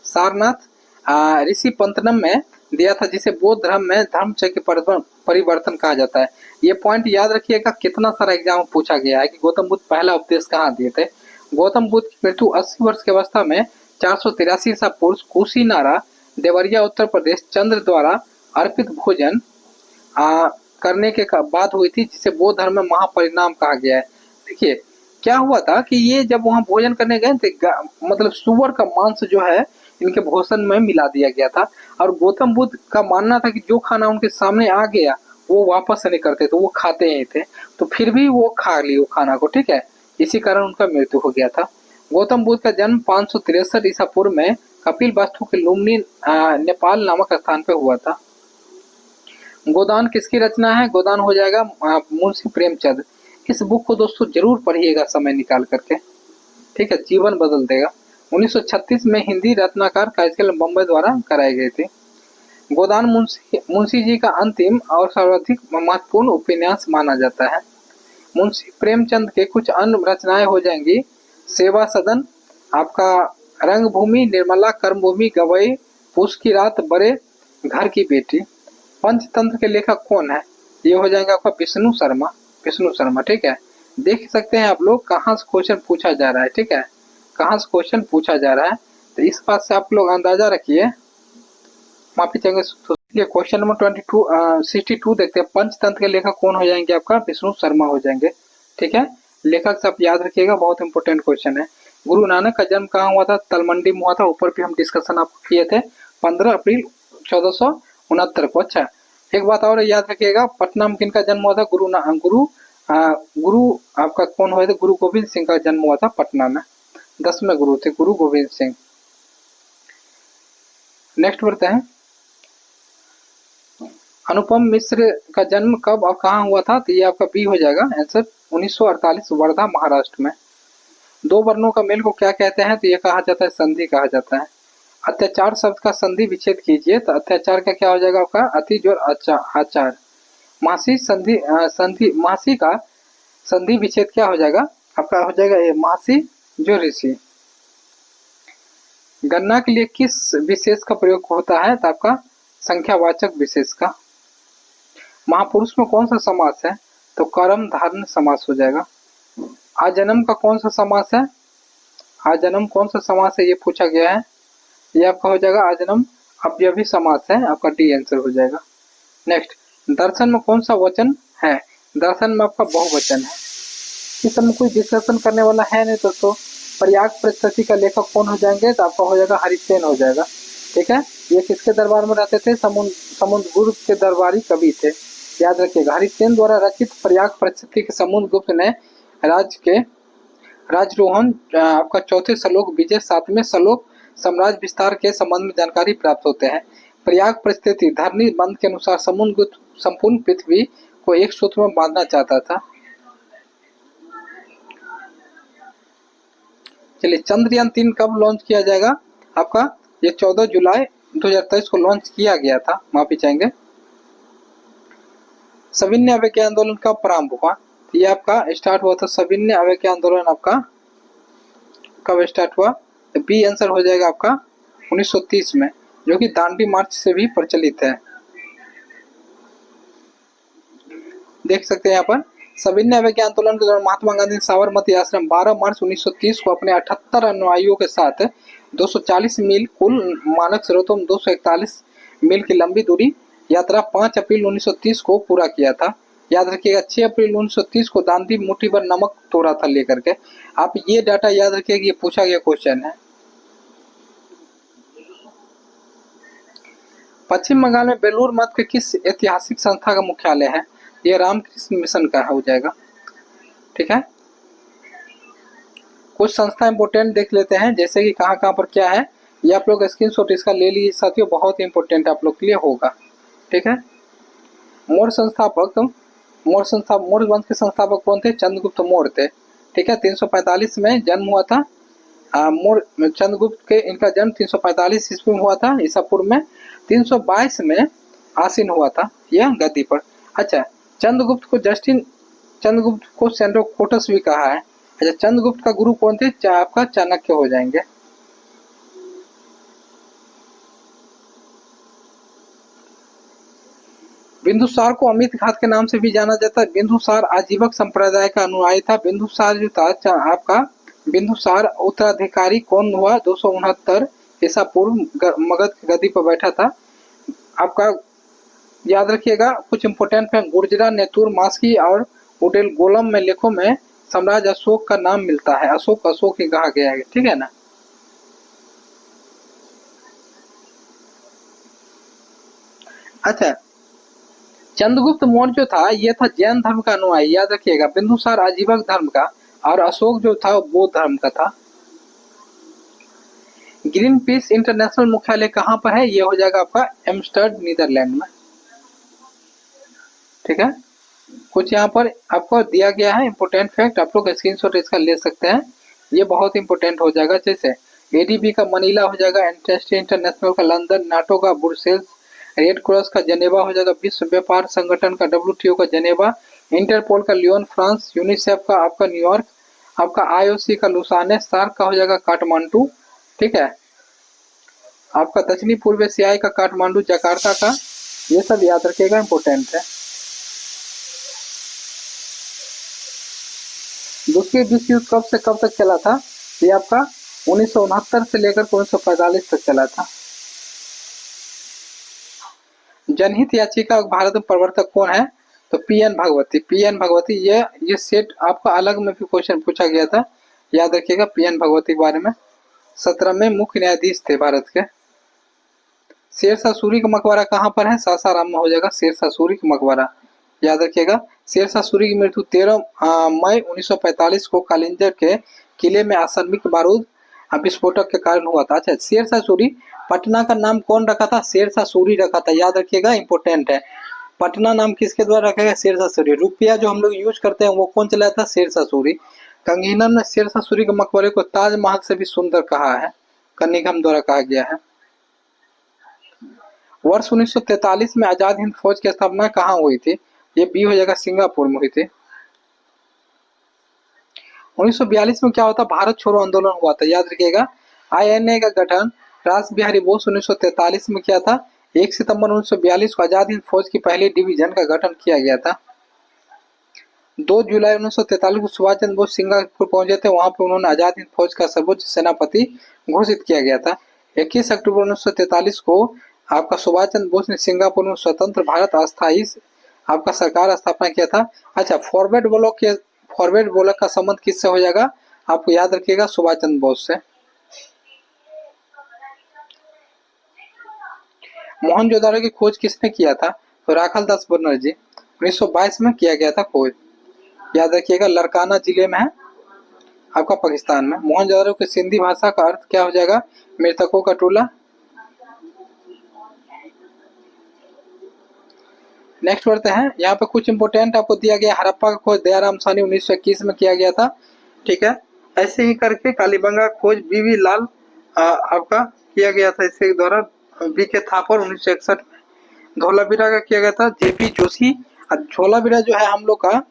सारनाथ ऋषि पंतनम में दिया था, जिसे बौद्ध धर्म में धर्मचक्र परिवर्तन कहा जाता है। ये पॉइंट याद रखिएगा, कितना सारा एग्जाम में पूछा गया है कि गौतम बुद्ध पहला उपदेश कहाँ दिए थे। गौतम बुद्ध की मृत्यु 80 वर्ष की अवस्था में 483 ईसा पूर्व कुशीनारा, देवरिया, उत्तर प्रदेश, चंद्र द्वारा अर्पित भोजन करने के बाद हुई थी, जिसे बौद्ध धर्म में महापरिणाम कहा गया है। देखिए क्या हुआ था कि ये जब वहां भोजन करने गए थे, मतलब सुअर का मांस जो है इनके भोजन में मिला दिया गया था, और गौतम बुद्ध का मानना था कि जो खाना उनके सामने आ गया वो वापस नहीं करते थे, वो खाते ही थे। तो फिर भी वो खा ली वो खाना को, ठीक है, इसी कारण उनका मृत्यु हो गया था। गौतम बुद्ध का जन्म 563 ईसा पूर्व में कपिलवस्तु के लुम्बिनी नेपाल नामक स्थान पे हुआ था। गोदान किसकी रचना है? गोदान हो जाएगा मुंशी प्रेमचंद। इस बुक को दोस्तों जरूर पढ़िएगा समय निकाल करके, ठीक है, जीवन बदल देगा। 1936 में हिंदी रत्नाकर कार्यक्रम बम्बई द्वारा कराई गई थी। गोदान मुंशी जी का अंतिम और सर्वाधिक महत्वपूर्ण उपन्यास माना जाता है। मुंशी प्रेमचंद के कुछ अन्य रचनाएं हो जाएंगी सेवा सदन, आपका रंगभूमि, निर्मला, कर्मभूमि, गवई, पूस की रात, बड़े घर की बेटी। पंचतंत्र के लेखक कौन है? ये हो जाएगा आपका विष्णु शर्मा, ठीक है। देख सकते हैं आप लोग कहाँ से क्वेश्चन पूछा जा रहा है, ठीक है, कहाँ से क्वेश्चन पूछा जा रहा है, तो इस बात से आप लोग अंदाजा रखिए। माफी चाहेंगे। क्वेश्चन नंबर 62 देखते हैं। पंचतंत्र के लेखक कौन हो जाएंगे? आपका विष्णु शर्मा हो जाएंगे, ठीक है। लेखक से आप याद रखिएगा, बहुत इंपॉर्टेंट क्वेश्चन है। गुरु नानक का जन्म कहाँ हुआ था? तलमंडी में हुआ था। ऊपर भी हम डिस्कशन आपको किए थे 15 अप्रैल 1469 को। अच्छा, एक बात और याद रखिएगा, पटना में किनका जन्म हुआ था? गुरु आपका कौन हुए थे? गुरु गोविंद सिंह का जन्म हुआ था पटना में। 10वें गुरु थे गुरु गोविंद सिंह। नेक्स्ट बढ़ते हैं। अनुपम मिश्र का जन्म कब और कहाँ हुआ था? तो ये आपका बी हो जाएगा आंसर, 1948 वर्धा महाराष्ट्र में। दो वर्णों का मेल को क्या कहते हैं? तो ये कहा जाता है संधि कहा जाता है। अत्याचार शब्द का संधि विच्छेद कीजिए, तो अत्याचार का क्या हो जाएगा आपका? अति जोर आचार। मासी मासी का संधि विच्छेद क्या हो जाएगा आपका? हो जाएगा ये मासी जो ऋषि। गणना के लिए किस विशेष का प्रयोग होता है? तो आपका संख्यावाचक विशेष का। महापुरुष में कौन सा समास है? तो कर्म धारण समास हो जाएगा। आजन्म का कौन सा समास है? आजन्म कौन सा समास है ये पूछा गया है। ये आपका हो जाएगा आजन्म अव्ययभी समास है, आपका डी आंसर हो जाएगा। नेक्स्ट, दर्शन में कौन सा वचन है? दर्शन में आपका बहुवचन है। इस समय कोई डिस्कशन करने वाला है नहीं दोस्तों। प्रयाग परिस्थिति का लेखक कौन हो जाएंगे? तो आपका हो जाएगा हरिसेन हो जाएगा, ठीक है। ये किसके दरबार में रहते थे? समुद्रगुप्त के दरबारी कवि थे, याद रखिएगा। हरिसेन द्वारा रचित प्रयाग परिस्थिति के समुद्रगुप्त ने राजरोहन आपका चौथे श्लोक, विजय 7वें श्लोक, साम्राज्य विस्तार के संबंध में जानकारी प्राप्त होते हैं। प्रयाग परिस्थिति धरनी बंध के अनुसार समुद्रगुप्त संपूर्ण पृथ्वी को एक सूत्र में बांधना चाहता था। चलिए, चंद्रयान 3 कब लॉन्च किया जाएगा आपका? ये 14 जुलाई 2023 को लॉन्च किया गया था, माफी चाहेंगे। सविनय अवज्ञा आंदोलन कब प्रारंभ हुआ? ये आपका स्टार्ट हुआ था, सविनय अवज्ञा आंदोलन आपका कब स्टार्ट हुआ? बी आंसर हो जाएगा आपका 1930 में, जो कि दांडी मार्च से भी प्रचलित है। देख सकते हैं यहाँ पर सविनय अवज्ञा आंदोलन के दौरान महात्मा गांधी साबरमती आश्रम 12 मार्च 1930 को अपने 78 अनुयायियों के साथ 240 मील कुल मानक स्रोतों में 241 मील की लंबी दूरी यात्रा 5 अप्रैल 1930 को पूरा किया था। याद रखिएगा 6 अप्रैल 1930 को गांधी मुट्ठी भर नमक तोड़ा था लेकर के। आप ये डाटा याद रखिएगा, ये पूछा गया क्वेश्चन है। पश्चिम बंगाल में बेलूर मठ के किस ऐतिहासिक संस्था का मुख्यालय है? ये रामकृष्ण मिशन का हो जाएगा, ठीक है। कुछ संस्था इंपोर्टेंट देख लेते हैं, जैसे कि कहाँ कहाँ पर क्या है। ये आप लोग स्क्रीनशॉट इसका ले लीजिए साथियों, बहुत इंपॉर्टेंट आप लोग के लिए होगा, ठीक है। मौर्य वंश के संस्थापक कौन थे? चंद्रगुप्त मौर्य थे, ठीक है। 345 में जन्म हुआ था चंद्रगुप्त के। इनका जन्म 345 ईस्वी में हुआ था ईसा पूर्व में। 322 में आसीन हुआ था यह गद्दी पर। अच्छा, चंद्रगुप्त को सेंड्रोकोटस भी कहा है। अच्छा, चंद्रगुप्त का गुरु कौन थे? आपका चाणक्य हो जाएंगे। बिंदुसार को अमित घात के नाम से भी जाना जाता है। बिंदुसार आजीवक संप्रदाय का अनुयायी था। बिंदुसार जो था आपका बिंदुसार उत्तराधिकारी कौन हुआ 269 ईसा पूर्व मगध की गद्दी पर बैठा था। आपका याद रखिएगा कुछ इंपोर्टेंट है, गुर्जरा, नेतुर, मास्की और उडेलगोलम में लेखों में सम्राट अशोक का नाम मिलता है। अशोक अशोक ही कहा गया है, ठीक है ना। अच्छा, चंद्रगुप्त मौर्य जो था ये था जैन धर्म का अनुयायी, याद रखिएगा। बिंदुसार आजीवक धर्म का और अशोक जो था वो बौद्ध धर्म का था। ग्रीन पीस इंटरनेशनल मुख्यालय कहाँ पर है, ये हो जाएगा आपका एम्स्टर्ड नीदरलैंड में, ठीक है। कुछ यहाँ पर आपको दिया गया है इंपोर्टेंट फैक्ट, आप लोग स्क्रीनशॉट इसका ले सकते हैं, ये बहुत इंपोर्टेंट हो जाएगा। जैसे एडीबी का मनीला हो जाएगा, एम्नेस्टी इंटरनेशनल का लंदन, नाटो का ब्रुसेल्स, रेड क्रॉस का जेनेवा हो जाएगा, विश्व व्यापार संगठन का WTO का जेनेवा, इंटरपोल का लियोन फ्रांस, यूनिसेफ का आपका न्यूयॉर्क, आपका IOC का लुसाने, सार्क का हो जाएगा काठमांडू, ठीक है। आपका दक्षिणी पूर्व एशियाई का काठमांडू, जकार्ता का, ये सब याद रखिएगा, इंपोर्टेंट है। दूसरी विश्व युद्ध कब से कब तक चला था, ये आपका 1969 से लेकर 1945 तक चला था। जनहित याचिका भारत में प्रवर्तक कौन है, तो PN भगवती। PN भगवती ये सेट आपका अलग में भी क्वेश्चन पूछा गया था, याद रखिएगा PN भगवती के बारे में। 17वें मुख्य न्यायाधीश थे भारत के। शेरशाह सूरी का मकबरा कहाँ पर है, सासाराम में हो जाएगा शेरशाह सूरी का मकबरा, याद रखिएगा। शेरशाह सूरी की मृत्यु 13 मई 1945 को कालिंजर के किले में आसनमिक बारूद विस्फोटक के कारण हुआ था। अच्छा, शेरशाह सूरी, पटना का नाम कौन रखा था, शेरशाह सूरी रखा था, याद रखिएगा, इंपोर्टेंट है। पटना नाम किसके द्वारा रखा गया, शेरशाह सूरी। रुपया जो हम लोग यूज करते हैं वो कौन चलाया था, शेरशाह सूरी। कंगीनम ने शेरशाह सूरी के मकबरे को ताजमहल से भी सुंदर कहा है, कनिंघम द्वारा कहा गया है। वर्ष 1943 में आजाद हिंद फौज की स्थापना कहाँ हुई थी, ये बी हो जाएगा, सिंगापुर में हुई थी। 1942 में क्या होता, भारत छोड़ो आंदोलन हुआ था, याद रखिएगा। INA का गठन रास बिहारी बोस 1943 में किया था। 1 सितंबर 1942 को आजाद हिंद फौज की पहली डिवीजन का गठन किया गया था। 2 जुलाई 1943 को सुभाष चंद्र बोस सिंगापुर पहुंचे थे, वहां पर उन्होंने आजाद हिंद फौज का सर्वोच्च सेनापति घोषित किया गया था। 21 अक्टूबर 1943 को आपका सुभाष चंद्र बोस ने सिंगापुर में स्वतंत्र भारत अस्थायी आपका सरकार स्थापना किया था। अच्छा, फॉरवर्ड ब्लॉक का संबंध किससे हो जाएगा, आपको याद रखिएगा, सुभाष चंद्र बोस से। मोहनजोदाड़ो की खोज किसने किया था, तो राखाल दास बनर्जी। 1922 में किया गया था खोज, याद रखिएगा, लरकाना जिले में है आपका पाकिस्तान में। मोहनजोदाड़ो की सिंधी भाषा का अर्थ क्या हो जाएगा, मृतकों का टोला। नेक्स्ट बढ़ते हैं, यहाँ पे कुछ इंपोर्टेंट आपको दिया गया। हड़प्पा का खोज दयाराम साहनी 1921 में किया गया था, ठीक है। ऐसे ही करके कालीबंगा खोज BV लाल आपका किया गया था, इसके द्वारा BK थापर 1961 में। धोलावीरा का किया गया था JP जोशी। धोलावीरा जो है हम लोग का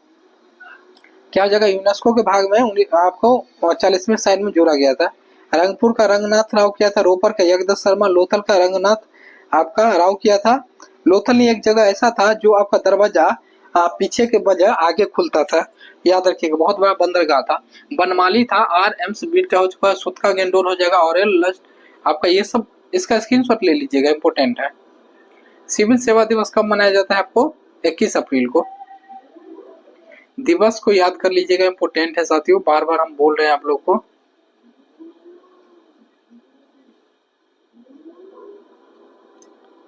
क्या जगह यूनेस्को के भाग में आपको 40वें साइड में जोड़ा गया था। रंगपुर का रंगनाथ राव किया था, रोपर का यज्ञदत्त शर्मा, लोथल का रंगनाथ आपका राव किया था। लोथल एक जगह ऐसा था जो आपका दरवाजा पीछे के बजाय आगे खुलता था, याद रखिएगा, बहुत बड़ा बंदरगाह था। बनमाली था, RMS बीट हो चुका है, सुतका गेंडोर हो जाएगा, और आपका ये सब इसका स्क्रीनशॉट ले लीजिएगा, इंपोर्टेंट है। सिविल सेवा दिवस कब मनाया जाता है, आपको 21 अप्रैल को। दिवस को याद कर लीजिएगा, इंपोर्टेंट है साथियों, बार बार हम बोल रहे हैं आप लोग को।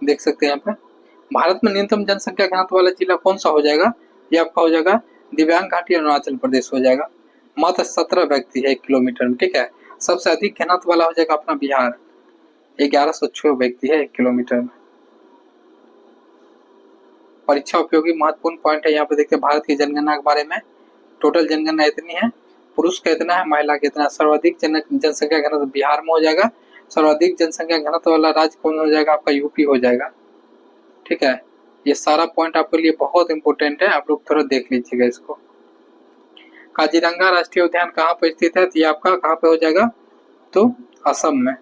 देख सकते हैं यहाँ पे, भारत में न्यूनतम जनसंख्या घनत्व वाला जिला कौन सा हो जाएगा, ये आपका हो जाएगा दिव्यांग घाटी अरुणाचल प्रदेश हो जाएगा। मात्र 17 व्यक्ति है 1 किलोमीटर में, ठीक है। सबसे अधिक घनत्व वाला हो जाएगा अपना बिहार, 1106 व्यक्ति है 1 किलोमीटर में। परीक्षा उपयोगी महत्वपूर्ण पॉइंट है यहाँ पे, देखते हैं भारत की जनगणना के बारे में। टोटल जनगणना इतनी है, पुरुष का इतना है, महिला का इतना। सर्वाधिक जनसंख्या घनत्व बिहार में हो जाएगा। सर्वाधिक जनसंख्या घनत्व वाला राज्य कौन हो जाएगा, आपका UP हो जाएगा, ठीक है। ये सारा पॉइंट आपके लिए बहुत इंपॉर्टेंट है, आप लोग थोड़ा देख लीजिएगा इसको। काजीरंगा राष्ट्रीय उद्यान कहाँ पर स्थित है, तो ये आपका कहाँ पे हो जाएगा, तो असम में।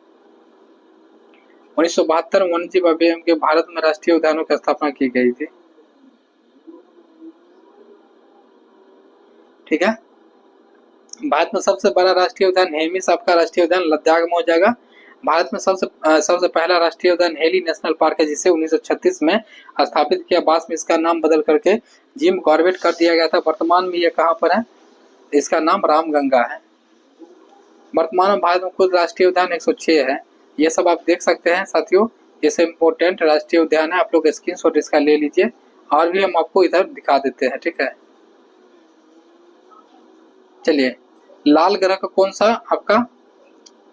1972 वन्यजीव अभियान के भारत में राष्ट्रीय उद्यानों की स्थापना की गई थी। ठीक है। भारत में सबसे बड़ा राष्ट्रीय उद्यान हेमिस आपका राष्ट्रीय उद्यान लद्दाख में हो जाएगा। भारत में सबसे पहला राष्ट्रीय उद्यान हेली नेशनल पार्क है, जिसे 1936 में स्थापित किया। बाद में इसका नाम बदल करके जिम कॉर्बेट कर दिया गया था। वर्तमान में ये कहाँ पर है? इसका नाम रामगंगा है। वर्तमान में भारत में कुल राष्ट्रीय उद्यान 106 है। ये सब आप देख सकते हैं साथियों, ये सब इम्पोर्टेंट राष्ट्रीय उद्यान है, आप लोग स्क्रीनशॉट इसका ले लीजिए। और भी हम आपको इधर दिखा देते हैं, ठीक है। चलिए, लाल ग्रह का कौन सा आपका?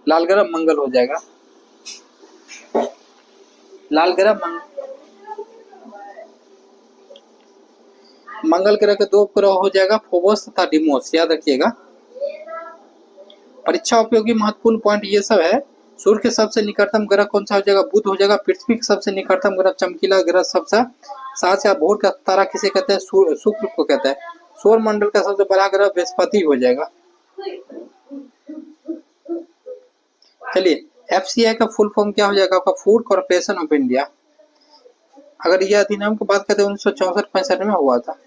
लाल ग्रह मंगल हो जाएगा। लाल ग्रह मंगल ग्रह के दो ग्रह हो जाएगा, फोबोस तथा डिमोस, याद रखिएगा। परीक्षा उपयोगी महत्वपूर्ण पॉइंट ये सब है। सूर्य के सबसे निकटतम ग्रह कौन सा हो जाएगा? बुध हो जाएगा। पृथ्वी के सबसे निकटतम ग्रह चमकीला ग्रह सबसे सात या भोर का तारा किसे कहते हैं? शुक्र को कहते हैं। सौर मंडल का सबसे बड़ा ग्रह बृहस्पति हो जाएगा। चलिए, FCI का फुल फॉर्म क्या हो जाएगा आपका? Food corporation of India. अगर यह अधिनियम की बात करते हैं 1964-65 में हुआ था।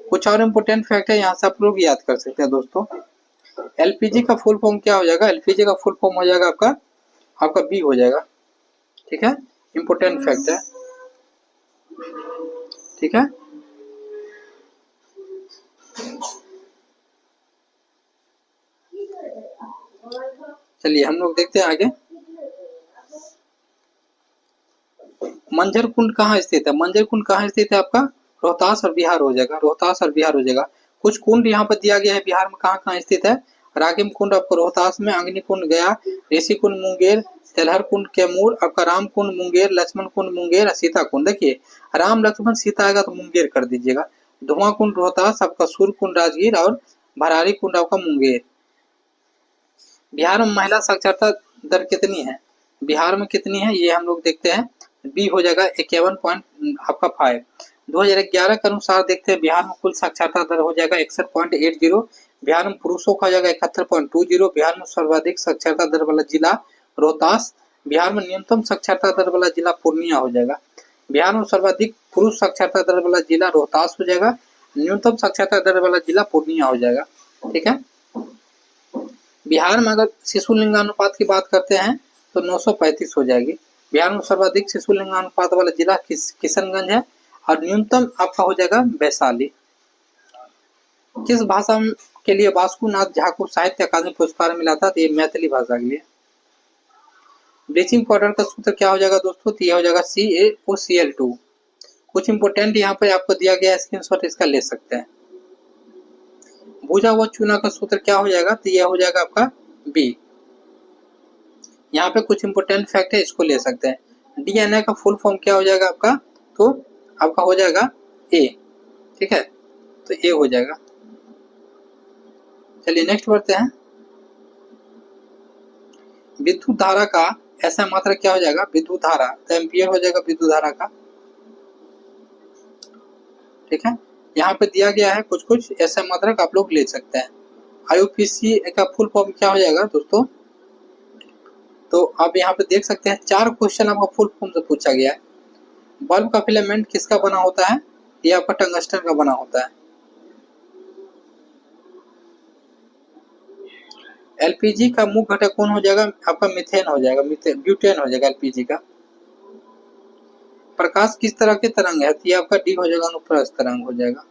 कुछ और इम्पोर्टेंट फैक्ट है, यहाँ से आप लोग याद कर सकते हैं दोस्तों। LPG का फुल फॉर्म क्या हो जाएगा? LPG का फुल फॉर्म हो जाएगा आपका B हो जाएगा, ठीक है। इम्पोर्टेंट फैक्ट है, ठीक है। चलिए हम लोग देखते हैं आगे। मंजर कुंड कहाँ स्थित है? मंजर कुंड कहाँ स्थित है आपका? रोहतास और बिहार हो जाएगा। रोहतास और बिहार हो जाएगा। कुछ कुंड यहाँ पर दिया गया है बिहार में, कहाँ कहाँ स्थित है? रागिम कुंड आपको रोहतास में, अग्नि कुंड गया, ऋषि कुंड मुंगेर, तेलहर कुंड कैमूर, आपका राम कुंड मुंगेर, लक्ष्मण कुंड मुंगेर, सीता कुंड। देखिए, राम लक्ष्मण सीता आएगा तो मुंगेर कर दीजिएगा। धुआं कुंड रोहतास, आपका सूर्य कुंड राजगीर और भरारी कुंड आपका मुंगेर। बिहार में महिला साक्षरता दर कितनी है? बिहार में कितनी है ये हम लोग देखते हैं। बी हो जाएगा 51.5। 2011 के अनुसार देखते हैं बिहार में कुल साक्षरता दर हो जाएगा 61.80। बिहार में पुरुषों का हो जाएगा 71.20। बिहार में सर्वाधिक साक्षरता दर वाला जिला रोहतास। बिहार में न्यूनतम साक्षरता दर वाला जिला पूर्णिया हो जाएगा। बिहार में सर्वाधिक पुरुष साक्षरता दर वाला जिला रोहतास हो जाएगा। न्यूनतम साक्षरता दर वाला जिला पूर्णिया हो जाएगा, ठीक है। बिहार में अगर शिशु लिंगानुपात की बात करते हैं तो 935 हो जाएगी। बिहार में सर्वाधिक शिशु लिंगानुपात वाला जिला किशनगंज है और न्यूनतम आपका हो जाएगा वैशाली। किस भाषा के लिए वासुनाथ झा को साहित्य अकादमी पुरस्कार मिला था? तो ये मैथिली भाषा के लिए। ब्लीचिंग पाउडर का सूत्र क्या हो जाएगा दोस्तों? तो यह हो जाएगा CaOCl2। कुछ इंपोर्टेंट यहाँ पे आपको दिया गया है, स्क्रीनशॉट इसका ले सकते हैं। भूजा व चूना का सूत्र क्या हो जाएगा? तो यह हो जाएगा आपका B। यहाँ पे कुछ इंपोर्टेंट फैक्ट है, इसको ले सकते हैं। DNA का फुल फॉर्म क्या हो जाएगा आपका? तो आपका हो जाएगा A, ठीक है। तो A हो जाएगा। चलिए नेक्स्ट बढ़ते हैं। विद्युत धारा का ऐसा मात्रक क्या हो जाएगा? विद्युत धारा, तो एम्पियर हो जाएगा विद्युत धारा का, ठीक है। यहाँ पे दिया गया है कुछ ऐसा मात्रक आप लोग ले सकते हैं। IUPAC का फुल फॉर्म क्या हो जाएगा दोस्तों? तो आप यहाँ पे देख सकते हैं 4 क्वेश्चन आपका फुल फॉर्म से पूछा गया है। बल्ब का फिलामेंट किसका बना होता है? ये आपका टंगस्टन का बना होता है। LPG का मुख्य घटक कौन हो जाएगा? आपका मीथेन हो जाएगा, ब्यूटेन हो जाएगा LPG का। प्रकाश किस तरह के तरंग है? तो ये आपका D हो जाएगा, अनुप्रस्थ तरंग हो जाएगा।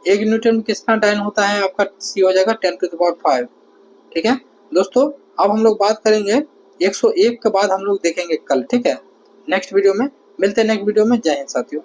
1 न्यूटन में कितना डायन होता है? आपका C हो जाएगा 10⁵, ठीक है दोस्तों। अब हम लोग बात करेंगे 101 के बाद हम लोग देखेंगे कल, ठीक है, नेक्स्ट वीडियो में। मिलते हैं नेक्स्ट वीडियो में। जय हिंद साथियों।